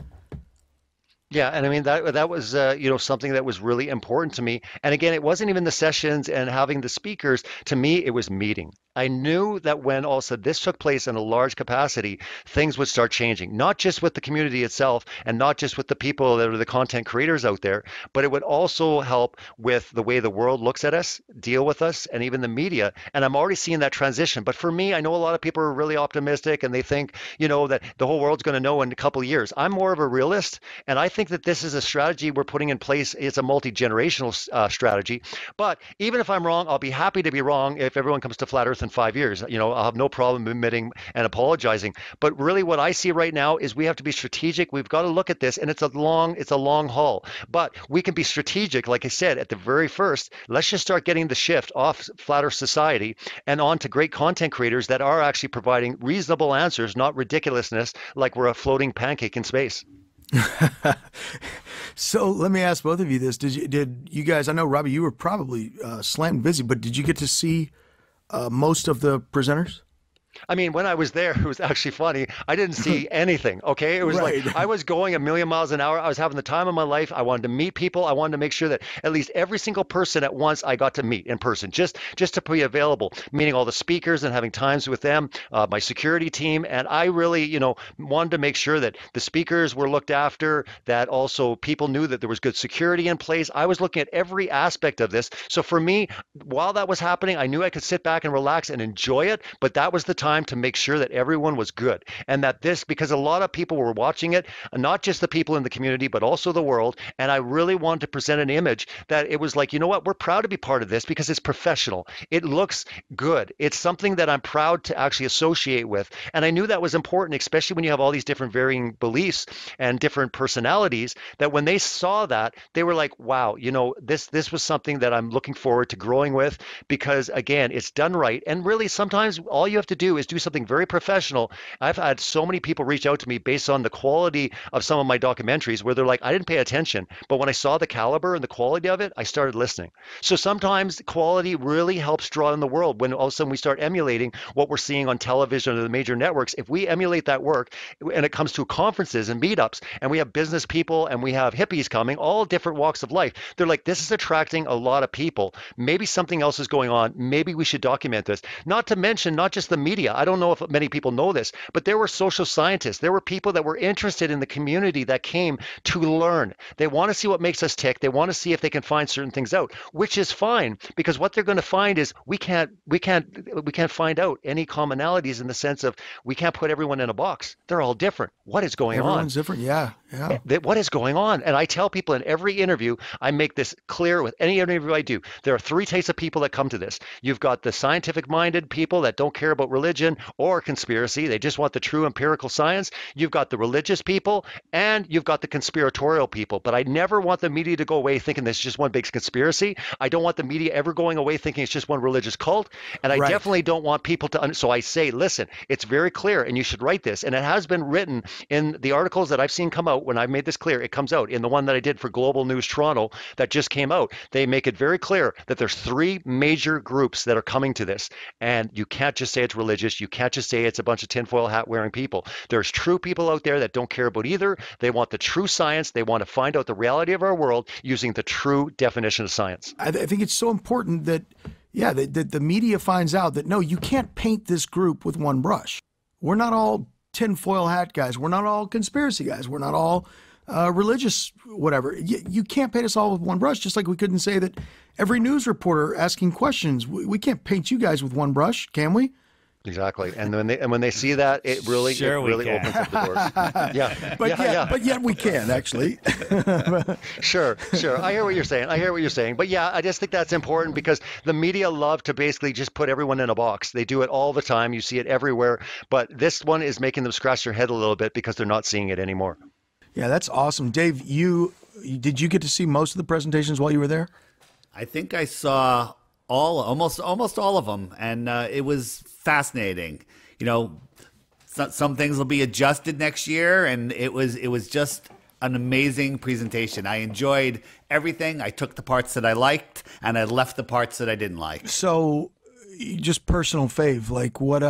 Yeah, and I mean that was something that was really important to me. And again, it wasn't even the sessions and having the speakers. To me, it was meeting. I knew that when also this took place in a large capacity, things would start changing, not just with the community itself and not just with the people that are the content creators out there, but it would also help with the way the world looks at us, deal with us, and even the media. And I'm already seeing that transition. But for me, I know a lot of people are really optimistic and they think, that the whole world's going to know in a couple of years. I'm more of a realist, and I think that this is a strategy we're putting in place. It's a multi-generational strategy. But even if I'm wrong, I'll be happy to be wrong if everyone comes to Flat Earth in 5 years. I'll have no problem admitting and apologizing. But really what I see right now is we have to be strategic. We've got to look at this, and it's a long haul. But we can be strategic, like I said, at the very first. Let's just start getting the shift off Flat Earth Society and on to great content creators that are actually providing reasonable answers, not ridiculousness like we're a floating pancake in space.
So let me ask both of you this. Did you guys, I know, Robbie, you were probably slammed busy, but did you get to see most of the presenters?
I mean, when I was there, it was actually funny. I didn't see anything. Okay. It was
Right.
like I was going a million miles an hour. I was having the time of my life. I wanted to meet people. I wanted to make sure that at least every single person at once I got to meet in person, just to be available, meeting all the speakers and having times with them, my security team. And I really, wanted to make sure that the speakers were looked after, that also people knew that there was good security in place. I was looking at every aspect of this. So for me, while that was happening, I knew I could sit back and relax and enjoy it. But that was the time to make sure that everyone was good, and that because a lot of people were watching it, not just the people in the community, but also the world. And I really wanted to present an image that it was like, what, we're proud to be part of this because it's professional. It looks good. It's something that I'm proud to actually associate with. And I knew that was important, especially when you have all these different varying beliefs and different personalities, that when they saw that, they were like, wow, this was something that I'm looking forward to growing with, because again, it's done right. And really, sometimes all you have to do is do something very professional. I've had so many people reach out to me based on the quality of some of my documentaries where they're like, I didn't pay attention, but when I saw the caliber and the quality of it, I started listening. So sometimes quality really helps draw in the world. When all of a sudden we start emulating what we're seeing on television or the major networks, if we emulate that work and it comes to conferences and meetups, and we have business people and we have hippies coming, all different walks of life, they're like, this is attracting a lot of people. Maybe something else is going on. Maybe we should document this. Not to mention, not just the media. I don't know if many people know this, but there were social scientists. There were people that were interested in the community that came to learn. They want to see what makes us tick. They want to see if they can find certain things out, which is fine, because what they're going to find is we can't find out any commonalities in the sense of we can't put everyone in a box. They're all different. What is going on?
Everyone's different. Yeah.
What is going on? And I tell people in every interview, I make this clear with any interview I do. There are three types of people that come to this. You've got the scientific-minded people that don't care about religion or conspiracy. They just want the true empirical science. You've got the religious people, and you've got the conspiratorial people. But I never want the media to go away thinking this is just one big conspiracy. I don't want the media ever going away thinking it's just one religious cult. And I definitely don't want people to. So I say, listen, it's very clear, and you should write this. And it has been written in the articles that I've seen come out. When I made this clear, it comes out in the one that I did for Global News Toronto that just came out. They make it very clear that there's three major groups that are coming to this. And you can't just say it's religious. You can't just say it's a bunch of tinfoil hat wearing people. There's true people out there that don't care about either. They want the true science. They want to find out the reality of our world using the true definition of science.
I think it's so important that, that the media finds out that, no, you can't paint this group with one brush. We're not all tinfoil hat guys. We're not all conspiracy guys. We're not all religious, whatever. You can't paint us all with one brush, just like we couldn't say that every news reporter asking questions, we can't paint you guys with one brush, can we?
Exactly. And when they see that, it really opens up the doors.
But yet we can, actually.
Sure. I hear what you're saying. But yeah, I just think that's important because the media love to basically just put everyone in a box. They do it all the time. You see it everywhere. But this one is making them scratch their head a little bit because they're not seeing it anymore.
Yeah, that's awesome. Dave, did you get to see most of the presentations while you were there?
I think I saw almost all of them, and it was fascinating. You know, some things will be adjusted next year, and it was just an amazing presentation. I enjoyed everything. I took the parts that I liked, and I left the parts that I didn't like.
So, just personal fave, like what?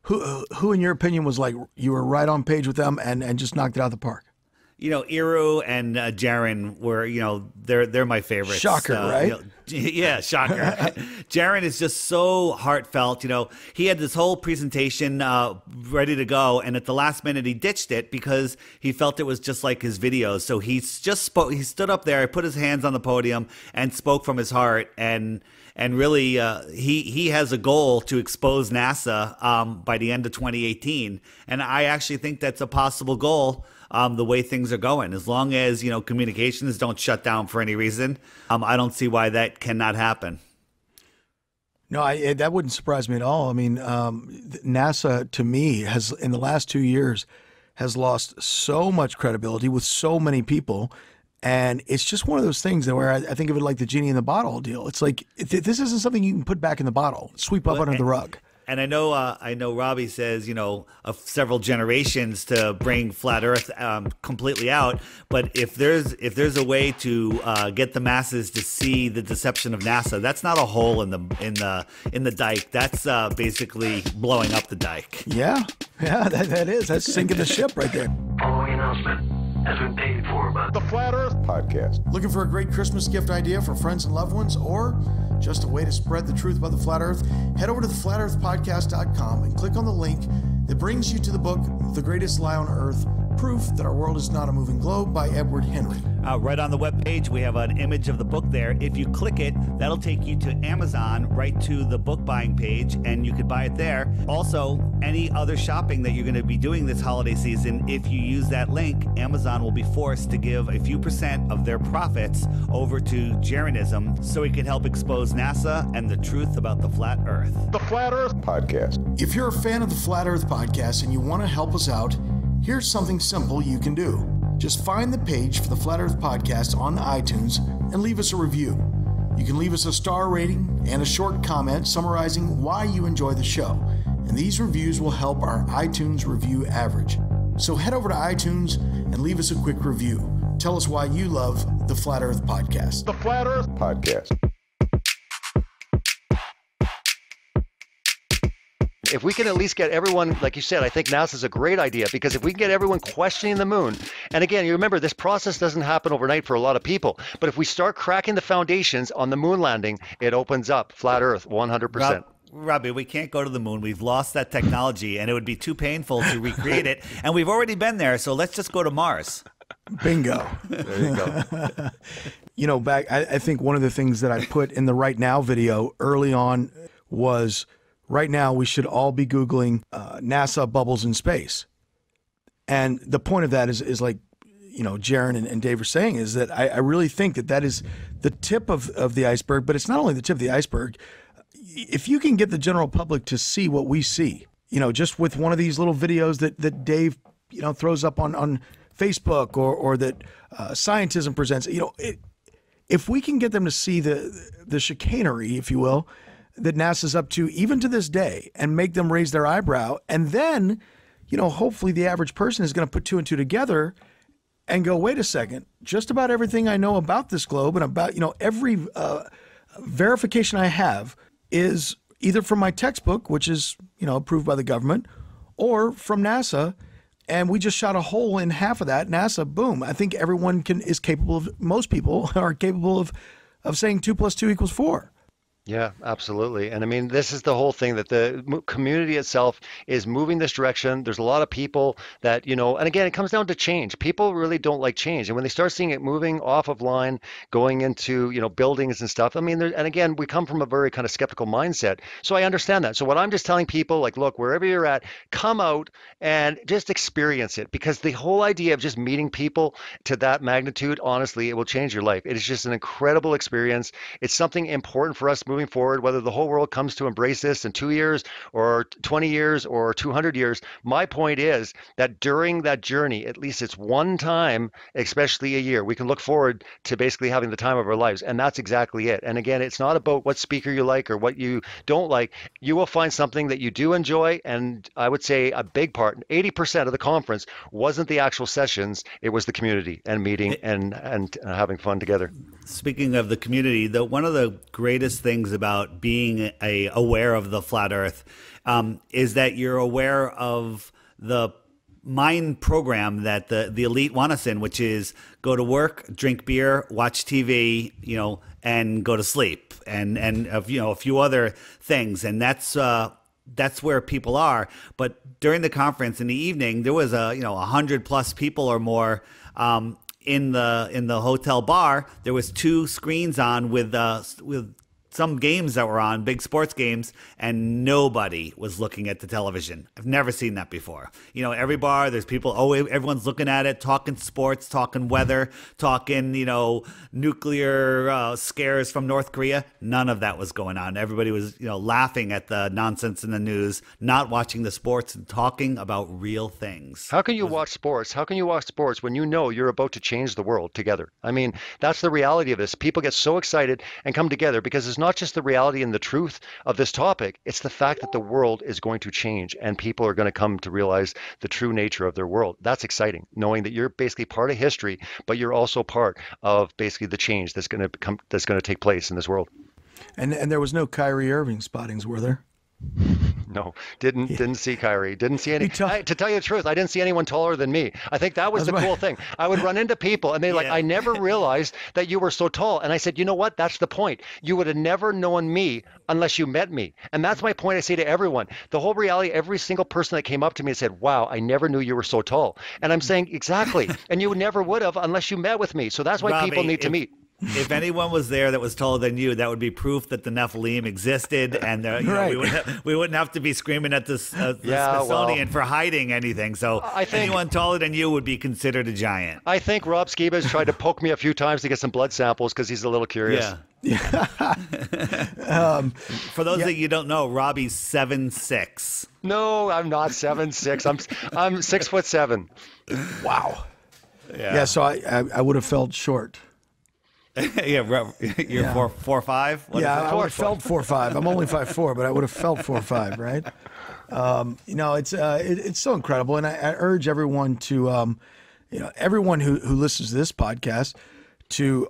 Who in your opinion was like you were right on page with them and just knocked it out of the park?
You know, Iru and Jaren were, you know, they're my favorites.
Shocker, right?
You know, yeah, shocker. Jaren is just so heartfelt. You know, he had this whole presentation ready to go, and at the last minute he ditched it because he felt it was just like his videos. So he just spoke. He stood up there, put his hands on the podium, and spoke from his heart. And really, he has a goal to expose NASA by the end of 2018, and I actually think that's a possible goal. The way things are going, as long as, you know, communications don't shut down for any reason, I don't see why that cannot happen.
No, that wouldn't surprise me at all. I mean, NASA to me has in the last 2 years has lost so much credibility with so many people. And it's just one of those things that where I think of it like the genie in the bottle deal. It's like this isn't something you can put back in the bottle, sweep up under the rug.
And I know Robbie says, you know, of several generations to bring flat Earth completely out. But if there's a way to get the masses to see the deception of NASA, that's not a hole in the dike. That's basically blowing up the dike.
Yeah, that is. That's sinking the ship right there.
Following announcement has been paid for by
The Flat Earth Podcast.
Looking for a great Christmas gift idea for friends and loved ones, or just a way to spread the truth about the flat Earth? Head over to theflatearthpodcast.com and click on the link that brings you to the book, The Greatest Lie on Earth, Proof That Our World Is Not a Moving Globe by Edward Henry.
Right on the webpage, we have an image of the book there. If you click it, that'll take you to Amazon, right to the book buying page, and you could buy it there. Also, any other shopping that you're going to be doing this holiday season, if you use that link, Amazon will be forced to give a few % of their profits over to Jeranism so it can help expose NASA and the truth about the flat Earth.
The Flat Earth Podcast.
If you're a fan of the Flat Earth Podcast and you want to help us out, here's something simple you can do. Just find the page for the Flat Earth Podcast on iTunes and leave us a review. You can leave us a star rating and a short comment summarizing why you enjoy the show. And these reviews will help our iTunes review average. So head over to iTunes and leave us a quick review. Tell us why you love the Flat Earth Podcast.
The Flat Earth Podcast.
If we can at least get everyone, like you said, I think NASA's a great idea, because if we can get everyone questioning the moon, and again, you remember this process doesn't happen overnight for a lot of people, but if we start cracking the foundations on the moon landing, it opens up flat Earth 100%.
Robbie, we can't go to the moon. We've lost that technology, and it would be too painful to recreate it. And we've already been there, so let's just go to Mars.
Bingo.
There you go.
You know, I think one of the things that I put in the Right Now video early on was, right now we should all be Googling NASA bubbles in space. And the point of that is like, you know, Jaren and Dave are saying, is that I really think that is the tip of the iceberg, but it's not only the tip of the iceberg. If you can get the general public to see what we see, you know, just with one of these little videos that Dave, you know, throws up on Facebook or that Scientism presents, you know, if we can get them to see the chicanery, if you will, that NASA's up to even to this day, and make them raise their eyebrow, and then, you know, hopefully the average person is going to put two and two together and go, wait a second, just about everything I know about this globe and about, you know, every verification I have is either from my textbook, which is, you know, approved by the government, or from NASA, and we just shot a hole in half of that. NASA, boom. I think everyone is capable of, most people are capable of saying 2 + 2 = 4.
Yeah, absolutely. And I mean, this is the whole thing, that the community itself is moving this direction. There's a lot of people that, you know, and again, it comes down to change. People really don't like change. And when they start seeing it moving off of line, going into, you know, buildings and stuff, I mean, and again, we come from a very kind of skeptical mindset. So I understand that. So what I'm just telling people, like, look, wherever you're at, come out and just experience it, because the whole idea of just meeting people to that magnitude, honestly, it will change your life. It is just an incredible experience. It's something important for us moving moving forward, whether the whole world comes to embrace this in 2 years or 20 years or 200 years. My point is that during that journey, at least it's one time, especially a year, we can look forward to basically having the time of our lives. And that's exactly it. And again, it's not about what speaker you like or what you don't like. You will find something that you do enjoy. And I would say a big part, 80% of the conference wasn't the actual sessions. It was the community and meeting and having fun together.
Speaking of the community, one of the greatest things about being aware of the flat Earth is that you're aware of the mind program that the elite want us in, which is go to work, drink beer, watch TV, and go to sleep, and a few other things, and that's where people are. But during the conference in the evening, there was 100+ people or more in the hotel bar. There was 2 screens on with some games that were on, big sports games, and nobody was looking at the television. I've never seen that before. Every bar, there's people, everyone's looking at it, talking sports, talking weather, talking, nuclear scares from North Korea. None of that was going on. Everybody was, laughing at the nonsense in the news, not watching the sports and talking about real things.
How can you watch sports? How can you watch sports when you know you're about to change the world together? I mean, that's the reality of this. People get so excited and come together because it's not just the reality and the truth of this topic. It's the fact that the world is going to change and people are going to come to realize the true nature of their world. That's exciting, knowing that you're basically part of history, but you're also part of basically the change that's going to take place in this world.
And there was no Kyrie Irving spottings, were there?
No, didn't see Kyrie. Didn't see any. To tell you the truth, I didn't see anyone taller than me. I think that was the cool thing. I would run into people and they're like, I never realized that you were so tall. And I said, you know what? That's the point. You would have never known me unless you met me. And that's my point. I say to everyone, the whole reality, every single person that came up to me and said, wow, I never knew you were so tall. And I'm saying, exactly. And you never would have unless you met with me. So that's why
Robbie,
people need to meet.
If anyone was there that was taller than you, that would be proof that the Nephilim existed, and we wouldn't have to be screaming at the Smithsonian for hiding anything. So I think anyone taller than you would be considered a giant.
I think Rob Skiba has tried to poke me a few times to get some blood samples because he's a little curious.
Yeah.
For those that you don't know, Robbie's 7'6".
No, I'm not 7'6". I'm 6'7".
Wow. Yeah. So I would have felt short.
You're 4'5".
I would have felt 4'5". I'm only 5'4", but I would have felt 4'5", right? It's so incredible, and I urge everyone to, everyone who listens to this podcast to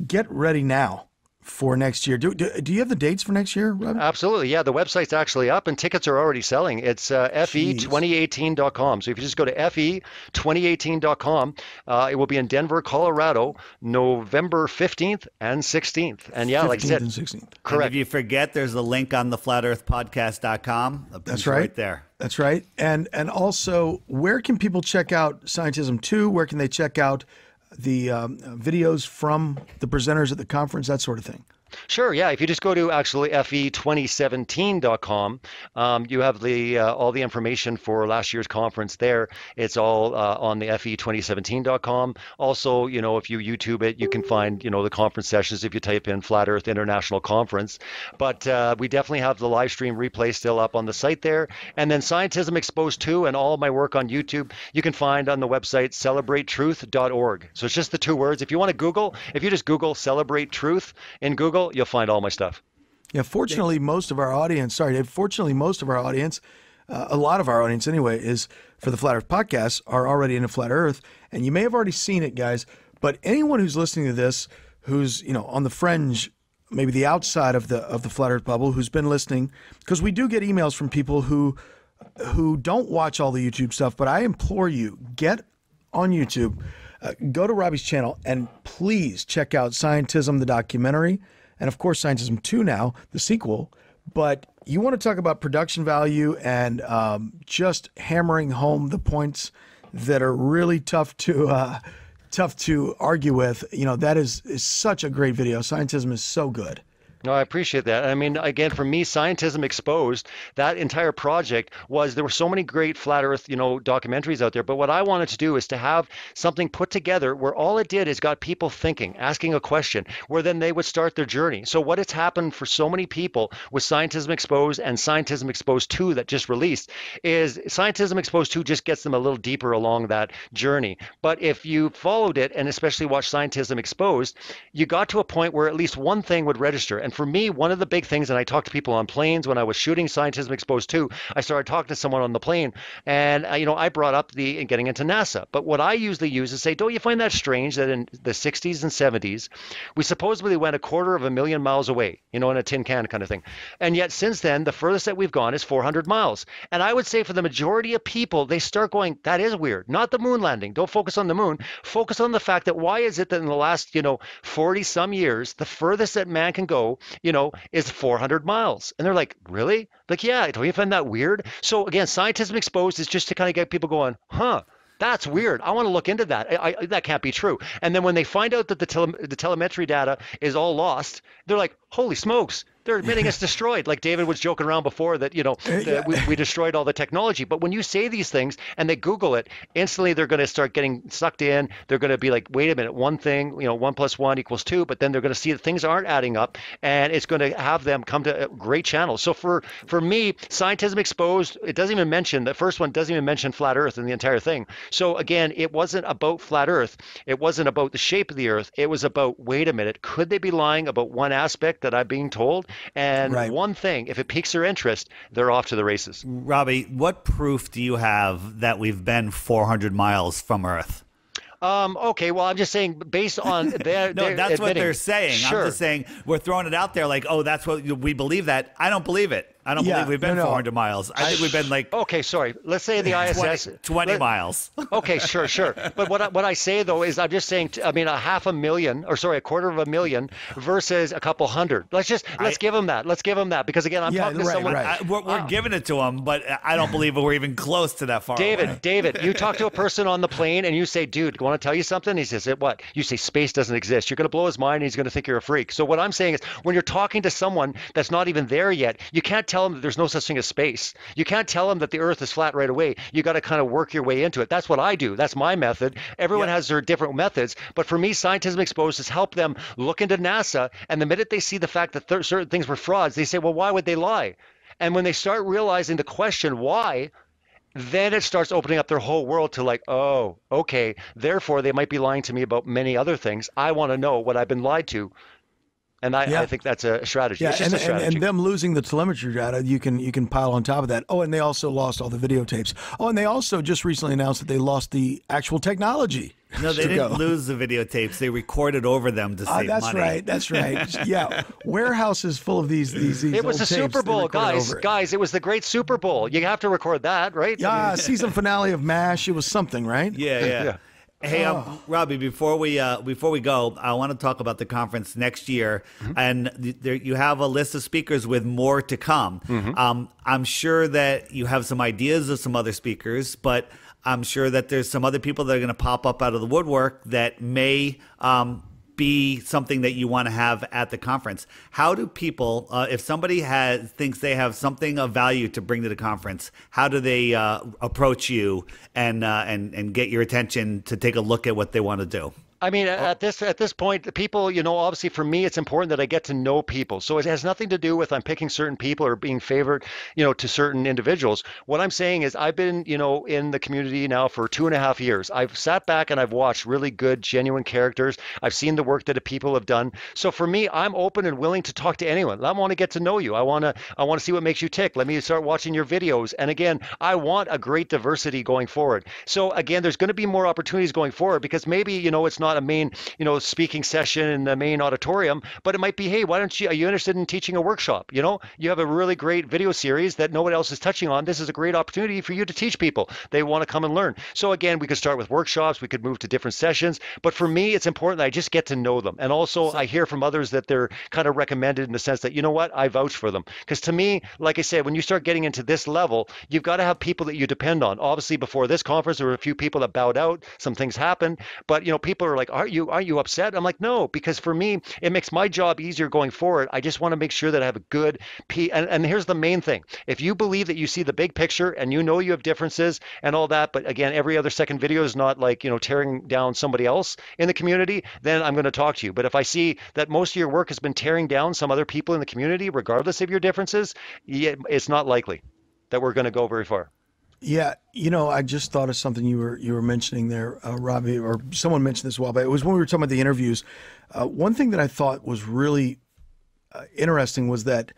get ready now for next year. Do you have the dates for next year, Robbie?
Absolutely. Yeah, the website's actually up and tickets are already selling. It's fe2018.com. So if you just go to fe2018.com, it will be in Denver, Colorado, November 15th and 16th. And yeah, like I said,
15th and 16th.
Correct.
And if you forget, there's a link on the flatearthpodcast.com.
That's right.
Right there.
That's right. And also, where can people check out Scientism 2? Where can they check out the videos from the presenters at the conference, that sort of thing?
Sure, yeah. If you just go to actually fe2017.com, you have the all the information for last year's conference there. It's all on the fe2017.com. Also, if you YouTube it, you can find, the conference sessions if you type in Flat Earth International Conference. But we definitely have the live stream replay still up on the site there. And then Scientism Exposed 2 and all of my work on YouTube, you can find on the website celebratetruth.org. So it's just the 2 words. If you want to Google, if you just Google Celebrate Truth in Google, you'll find all my stuff.
Yeah, fortunately, most of our audience, a lot of our audience anyway, is for the Flat Earth podcast are already into Flat Earth. And you may have already seen it, guys, but anyone who's listening to this, who's, on the fringe, maybe the outside of the Flat Earth bubble, who's been listening, because we do get emails from people who don't watch all the YouTube stuff, but I implore you, get on YouTube, go to Robbie's channel, and please check out Scientism, the documentary, and of course, Scientism 2 now, the sequel. But you want to talk about production value and just hammering home the points that are really tough to argue with. That is such a great video. Scientism is so good.
No, I appreciate that. I mean, again, for me, Scientism Exposed, that entire project was there were so many great flat Earth, documentaries out there. But what I wanted to do is to have something put together where all it did is got people thinking, asking a question, where then they would start their journey. So what has happened for so many people with Scientism Exposed and Scientism Exposed 2 that just released is Scientism Exposed 2 just gets them a little deeper along that journey. But if you followed it and especially watched Scientism Exposed, you got to a point where at least one thing would register. And for me, one of the big things, and I talked to people on planes when I was shooting Scientism Exposed 2, I started talking to someone on the plane, and I brought up getting into NASA. But what I usually use is say, don't you find that strange that in the 60s and 70s, we supposedly went 250,000 miles away, in a tin can kind of thing. And yet since then, the furthest that we've gone is 400 miles. And I would say for the majority of people, they start going, that is weird. Not the moon landing. Don't focus on the moon. Focus on the fact that why is it that in the last, 40 some years, the furthest that man can go, is 400 miles. And they're like, really? Like, yeah, don't you find that weird? So again, Scientism Exposed is just to kind of get people going, huh? That's weird. I want to look into that. That can't be true. And then when they find out that the telemetry data is all lost, they're like, holy smokes, they're admitting it's destroyed. Like David was joking around before that, we destroyed all the technology. But when you say these things and they Google it, instantly they're going to start getting sucked in. They're going to be like, wait a minute, one thing, 1 + 1 = 2. But then they're going to see that things aren't adding up, and it's going to have them come to great channels. So for me, Scientism Exposed, it doesn't even mention, the first one doesn't even mention flat Earth in the entire thing. So again, it wasn't about flat Earth. It wasn't about the shape of the Earth. It was about, wait a minute, could they be lying about one aspect that I'm being told? And one thing, if it piques their interest, they're off to the races.
Robbie, what proof do you have that we've been 400 miles from Earth?
Okay, well, I'm just saying based on their
no, that's what they're saying.
Sure.
I'm just saying we're throwing it out there like, oh, that's what we believe that. I don't believe it. I don't believe we've been 400 miles. I think we've been like...
Okay, sorry. Let's say the ISS...
20 miles.
Okay, sure. But what I say, though, is I'm just saying, 250,000 versus a couple hundred. Let's give them that. Let's give them that. Because, again, I'm talking to someone...
We're giving it to them, but I don't believe we're even close to that far away.
David, you talk to a person on the plane and you say, dude, want to tell you something? He says, what? You say space doesn't exist. You're going to blow his mind and he's going to think you're a freak. So what I'm saying is when you're talking to someone that's not even there yet, you can't tell them that there's no such thing as space. You can't tell them that the Earth is flat right away. You got to kind of work your way into it. That's what I do. That's my method. Everyone has their different methods. But for me, Scientism Exposed has helped them look into NASA. And the minute they see the fact that certain things were frauds, they say, well, why would they lie? And when they start realizing the question, why, then it starts opening up their whole world to like, oh, okay, therefore they might be lying to me about many other things. I want to know what I've been lied to. And I think that's a strategy.
Yeah,
it's just a strategy.
And them losing the telemetry data, you can pile on top of that. Oh, and they also lost all the videotapes. Oh, and they also just recently announced that they lost the actual technology.
No, they didn't lose the videotapes. They recorded over them to save money.
That's right. Yeah, warehouses full of these
It was the Super Bowl, guys. It was the great Super Bowl. You have to record that, right?
Yeah, season finale of MASH. It was something, right?
Yeah. Hey, Robbie, before we go, I want to talk about the conference next year, and you have a list of speakers with more to come. I'm sure that you have some ideas of some other speakers, but I'm sure that there's some other people that are going to pop up out of the woodwork that may be something that you want to have at the conference. How do people, if somebody thinks they have something of value to bring to the conference, how do they approach you and get your attention to take a look at what they want to do?
I mean, at this point, the people, obviously for me, it's important that I get to know people. So it has nothing to do with I'm picking certain people or being favored, to certain individuals. What I'm saying is I've been, in the community now for 2.5 years. I've sat back and I've watched really good, genuine characters. I've seen the work that people have done. So for me, I'm open and willing to talk to anyone. I want to get to know you. I want to see what makes you tick. Let me start watching your videos. And again, I want a great diversity going forward. So again, there's going to be more opportunities going forward because maybe, it's not a main, speaking session in the main auditorium, but it might be, hey, are you interested in teaching a workshop? You have a really great video series that no one else is touching on. This is a great opportunity for you to teach people. They want to come and learn. So again, we could start with workshops. We could move to different sessions. But for me, it's important that I just get to know them. And also I hear from others that they're kind of recommended in the sense that, I vouch for them. Because to me, like I said, when you start getting into this level, you've got to have people that you depend on. Obviously, before this conference, there were a few people that bowed out. Some things happened. But, people are like, like, aren't you upset? I'm like, no, because for me, it makes my job easier going forward. I just want to make sure that I have a good and here's the main thing. If you believe that you see the big picture and you know you have differences and all that, but again, every other second video is not like, tearing down somebody else in the community, then I'm going to talk to you. But if I see that most of your work has been tearing down some other people in the community, regardless of your differences, it's not likely that we're going to go very far.
Yeah, I just thought of something you were mentioning there, Robbie, or someone mentioned this a while back. It was when we were talking about the interviews. One thing that I thought was really interesting was that,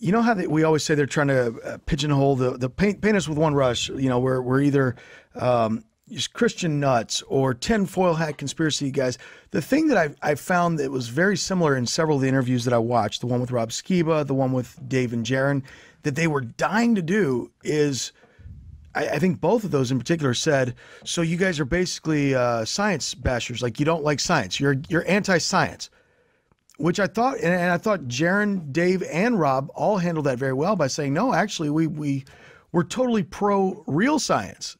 how we always say they're trying to pigeonhole the paint us with one brush. We're either just Christian nuts or tinfoil hat conspiracy guys. The thing that I found that was very similar in several of the interviews that I watched, the one with Rob Skiba, the one with Dave and Jaron, that they were dying to do is, I think both of those in particular said, so you guys are basically science bashers. Like, you don't like science. You're anti-science, which I thought, and I thought Jaron, Dave, and Rob all handled that very well by saying, no, actually, we're totally pro real science.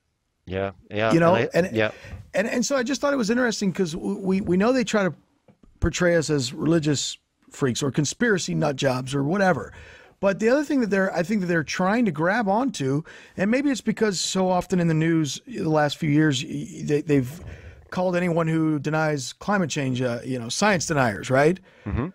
Yeah.
And so I just thought it was interesting because we know they try to portray us as religious freaks or conspiracy nut jobs or whatever. But the other thing that I think that they're trying to grab onto, and maybe it's because so often in the news the last few years, they've called anyone who denies climate change, science deniers, right? Mm-hmm.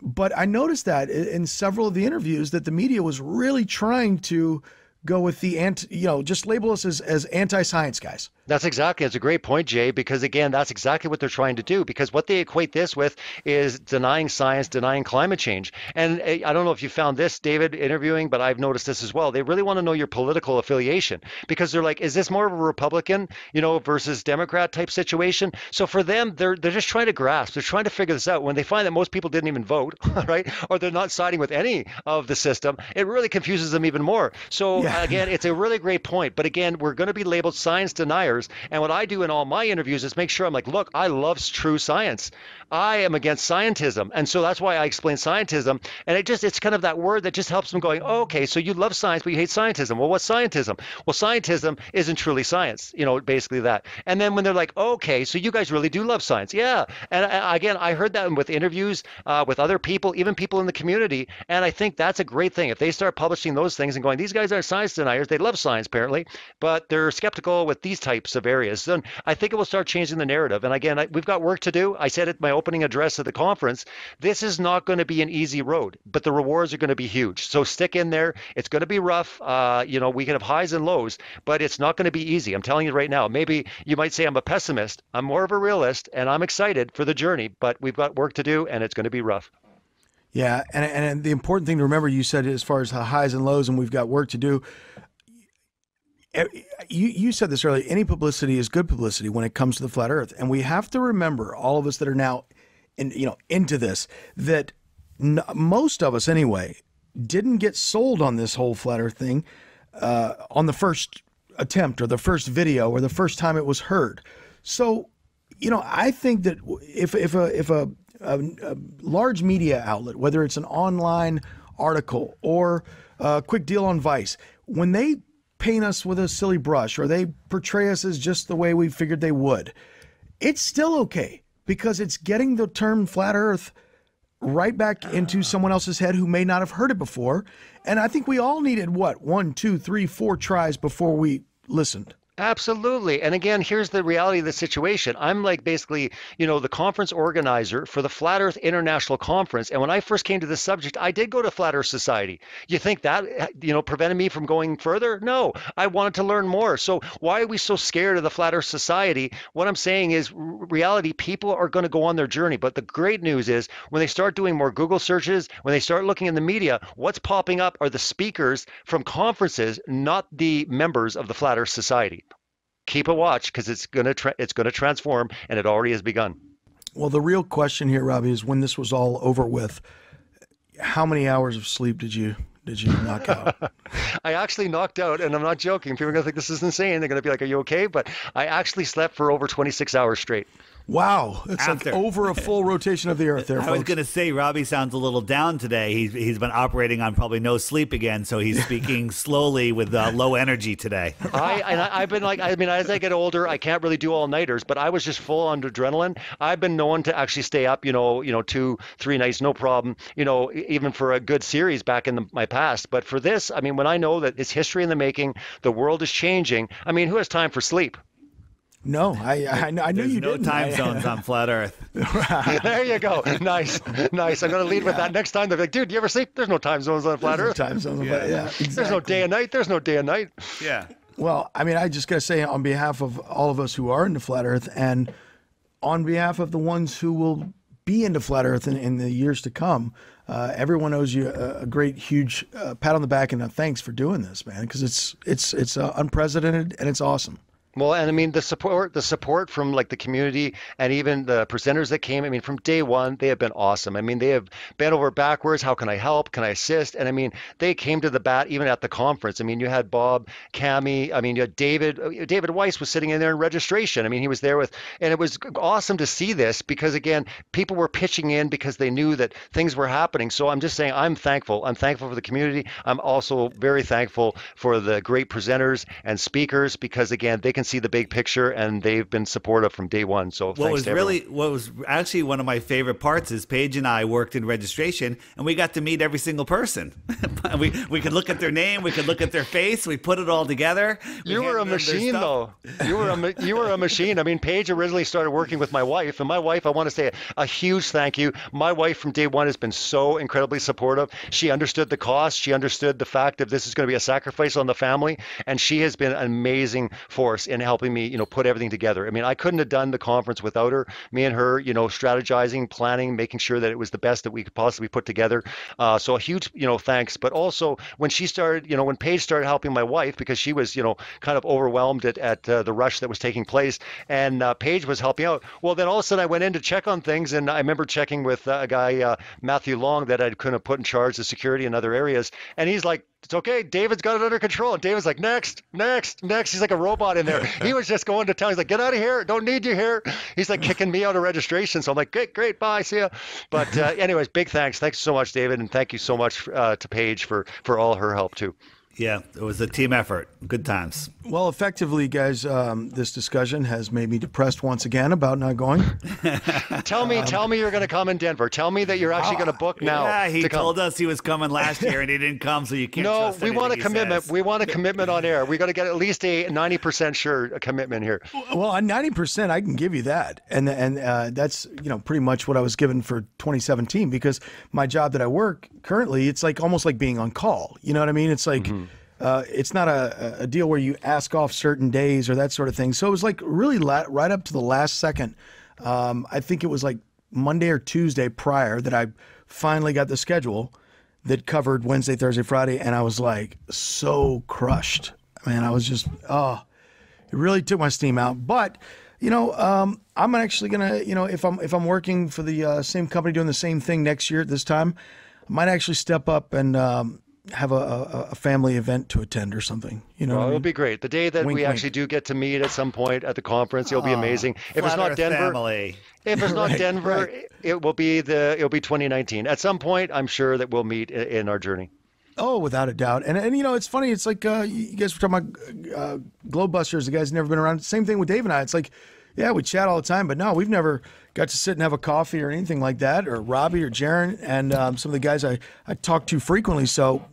But I noticed that in several of the interviews that the media was really trying to go with the just label us as anti-science guys.
That's a great point, Jay, because again, that's exactly what they're trying to do, because what they equate this with is denying science, denying climate change. And I don't know if you found this, David, interviewing, but I've noticed this as well. They really want to know your political affiliation, because they're like, is this more of a Republican, versus Democrat type situation? So for them, they're just trying to grasp. They're trying to figure this out. When they find that most people didn't even vote, right? Or they're not siding with any of the system, it really confuses them even more. So again, it's a really great point. But again, we're going to be labeled science deniers. And what I do in all my interviews is make sure I'm like, look, I love true science. I am against scientism. And so that's why I explain scientism. And it's kind of that word that just helps them going, oh, okay, so you love science, but you hate scientism. Well, what's scientism? Well, scientism isn't truly science, basically that. And then when they're like, okay, so you guys really do love science. Yeah. And again, I heard that with interviews with other people, even people in the community. And I think that's a great thing. If they start publishing those things and going, these guys are science deniers, they love science apparently, but they're skeptical with these types of areas, then I think it will start changing the narrative. And again, we've got work to do. I said at my opening address at the conference, this is not going to be an easy road, but the rewards are going to be huge. So stick in there. It's going to be rough. We can have highs and lows, but it's not going to be easy. I'm telling you right now. Maybe you might say I'm a pessimist. I'm more of a realist, and I'm excited for the journey, but we've got work to do, and it's going to be rough.
Yeah, and the important thing to remember, you said as far as highs and lows, and we've got work to do. You said this earlier, any publicity is good publicity when it comes to the flat earth. And we have to remember, all of us that are now into this, that most of us anyway didn't get sold on this whole flat earth thing on the first attempt or the first video or the first time it was heard. So, I think that if a large media outlet, whether it's an online article or a quick deal on Vice, when they paint us with a silly brush or they portray us as just the way we figured they would, it's still okay, because it's getting the term flat earth right back into someone else's head who may not have heard it before. And I think we all needed 1, 2, 3, 4 tries before we listened.
Absolutely. And again, here's the reality of the situation. I'm like basically, the conference organizer for the Flat Earth International Conference. And when I first came to this subject, I did go to Flat Earth Society. You think that, prevented me from going further? No, I wanted to learn more. So why are we so scared of the Flat Earth Society? What I'm saying is reality, people are going to go on their journey. But the great news is when they start doing more Google searches, when they start looking in the media, what's popping up are the speakers from conferences, not the members of the Flat Earth Society. Keep a watch, because it's going to transform, and it already has begun.
Well, the real question here, Robbie, is when this was all over with, how many hours of sleep did you knock out?
I actually knocked out, and I'm not joking. People are going to think this is insane. They're going to be like, are you okay? But I actually slept for over 26 hours straight.
Wow, it's
After.
like over a full rotation of the Earth there,
I was
folks.
going to say Robbie sounds a little down today. He's been operating on probably no sleep again, so he's speaking slowly with low energy today.
I've been like, I mean, as I get older, I can't really do all nighters, but I was just full on adrenaline. I've been known to actually stay up, 2-3 nights, no problem. Even for a good series back in my past. But for this, I mean, when I know that it's history in the making, the world is changing. I mean, who has time for sleep?
No, I knew you
no
didn't.
time zones on flat Earth.
There you go. Nice. I'm going to lead with that next time. They're like, dude, do you ever sleep? There's no time zones on flat Earth.
Time zones, yeah, exactly.
There's no day and night. There's no day and night.
Yeah.
Well, I mean, I just got to say on behalf of all of us who are into flat Earth and on behalf of the ones who will be into flat Earth in the years to come, everyone owes you a great, huge pat on the back and a thanks for doing this, man, because it's unprecedented and it's awesome.
Well, and I mean the support from like the community and even the presenters that came. I mean, from day one, they have been awesome. I mean, they have bent over backwards. How can I help? Can I assist? And I mean, they came to the bat even at the conference. I mean, you had Bob, Cammie. I mean, you had David. David Weiss was sitting in there in registration. I mean, he was there and it was awesome to see this because again, people were pitching in because they knew that things were happening. So I'm just saying, I'm thankful. I'm thankful for the community. I'm also very thankful for the great presenters and speakers because again, they can see the big picture and they've been supportive from day one. So
what was actually one of my favorite parts is Paige and I worked in registration and we got to meet every single person. we could look at their name, we could look at their face, we put it all together.
You were a machine though. You were a machine. I mean, Paige originally started working with my wife, and my wife, I want to say a huge thank you. My wife from day one has been so incredibly supportive. She understood the cost. She understood the fact that this is going to be a sacrifice on the family, and she has been an amazing force in helping me, put everything together. I mean, I couldn't have done the conference without her. Me and her, strategizing, planning, making sure that it was the best that we could possibly put together. So a huge, thanks. But also when she started, when Paige started helping my wife because she was, kind of overwhelmed at the rush that was taking place, and Paige was helping out. Well, then all of a sudden I went in to check on things, and I remember checking with a guy, Matthew Long, that I couldn't have put in charge of security in other areas, and he's like, "It's okay. David's got it under control." And David's like, next. He's like a robot in there. He was just going to town. He's like, "Get out of here. Don't need you here." He's like kicking me out of registration. So I'm like, great, bye, see ya. But anyways, big thanks. Thanks so much, David. And thank you so much to Paige for all her help too.
Yeah, it was a team effort. Good times.
Well, effectively, guys, this discussion has made me depressed once again about not going.
Tell me you're going to come in Denver. Tell me that you're actually going to book now.
Yeah, he told us he was coming last year and he didn't come, so you can't trust
we want a commitment.
Says.
We want a commitment on air. We got to get at least a 90% sure commitment here.
Well, on 90%, I can give you that. And that's, pretty much what I was given for 2017 because my job that I work currently, it's like almost like being on call. You know what I mean? It's like, it's not a deal where you ask off certain days or that sort of thing. So it was like really right up to the last second. I think it was like Monday or Tuesday prior that I finally got the schedule that covered Wednesday, Thursday, Friday. And I was like so crushed. Man, I was just, it really took my steam out. But, I'm actually going to, if I'm working for the same company doing the same thing next year at this time, I might actually step up and have a family event to attend or something.
Well, it'll be great. The day that we actually do get to meet at some point at the conference, it'll be amazing. If it's not Denver, if it's not Denver, it will be 2019. At some point, I'm sure that we'll meet in our journey.
Oh, without a doubt. And it's funny. It's like you guys were talking about Globebusters. The guy's never been around. Same thing with Dave and I. It's like, yeah, we chat all the time, but no, we've never got to sit and have a coffee or anything like that, or Robbie or Jaron and some of the guys I talk to frequently. So,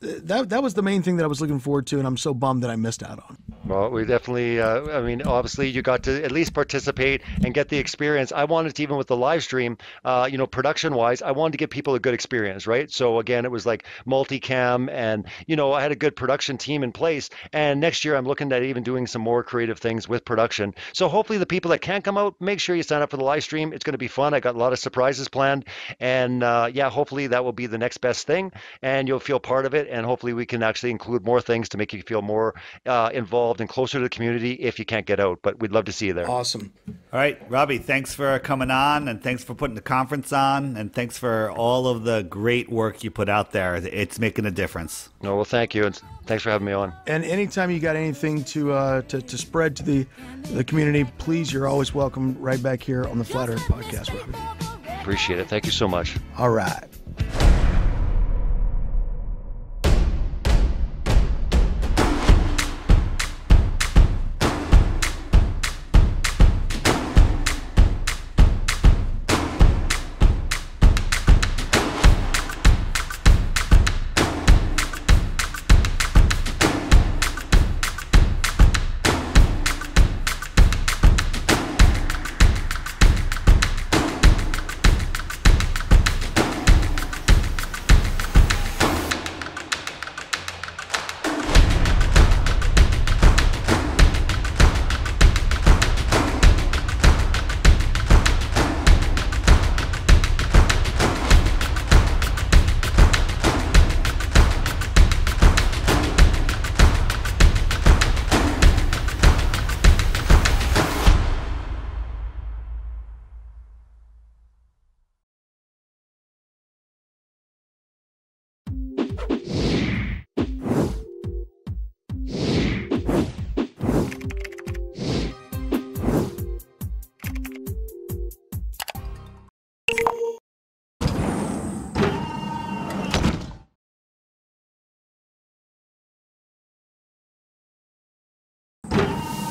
that was the main thing that I was looking forward to, and I'm so bummed that I missed out on.
Well, we definitely, obviously you got to at least participate and get the experience. I wanted to, even with the live stream, production-wise, I wanted to give people a good experience, right? So again, it was like multicam and, I had a good production team in place. And next year I'm looking at even doing some more creative things with production. So hopefully the people that can't come out, make sure you sign up for the live stream. It's going to be fun. I got a lot of surprises planned. And hopefully that will be the next best thing and you'll feel part of it. And hopefully we can actually include more things to make you feel more involved something closer to the community if you can't get out. But we'd love to see you there.
Awesome.
All right, Robbie, thanks for coming on, and thanks for putting the conference on, and thanks for all of the great work you put out there. It's making a difference.
No, well, thank you, and thanks for having me on.
And anytime you got anything to spread to the community, please, you're always welcome right back here on the Flat Earth Podcast, Robbie.
Appreciate it. Thank you so much.
All right.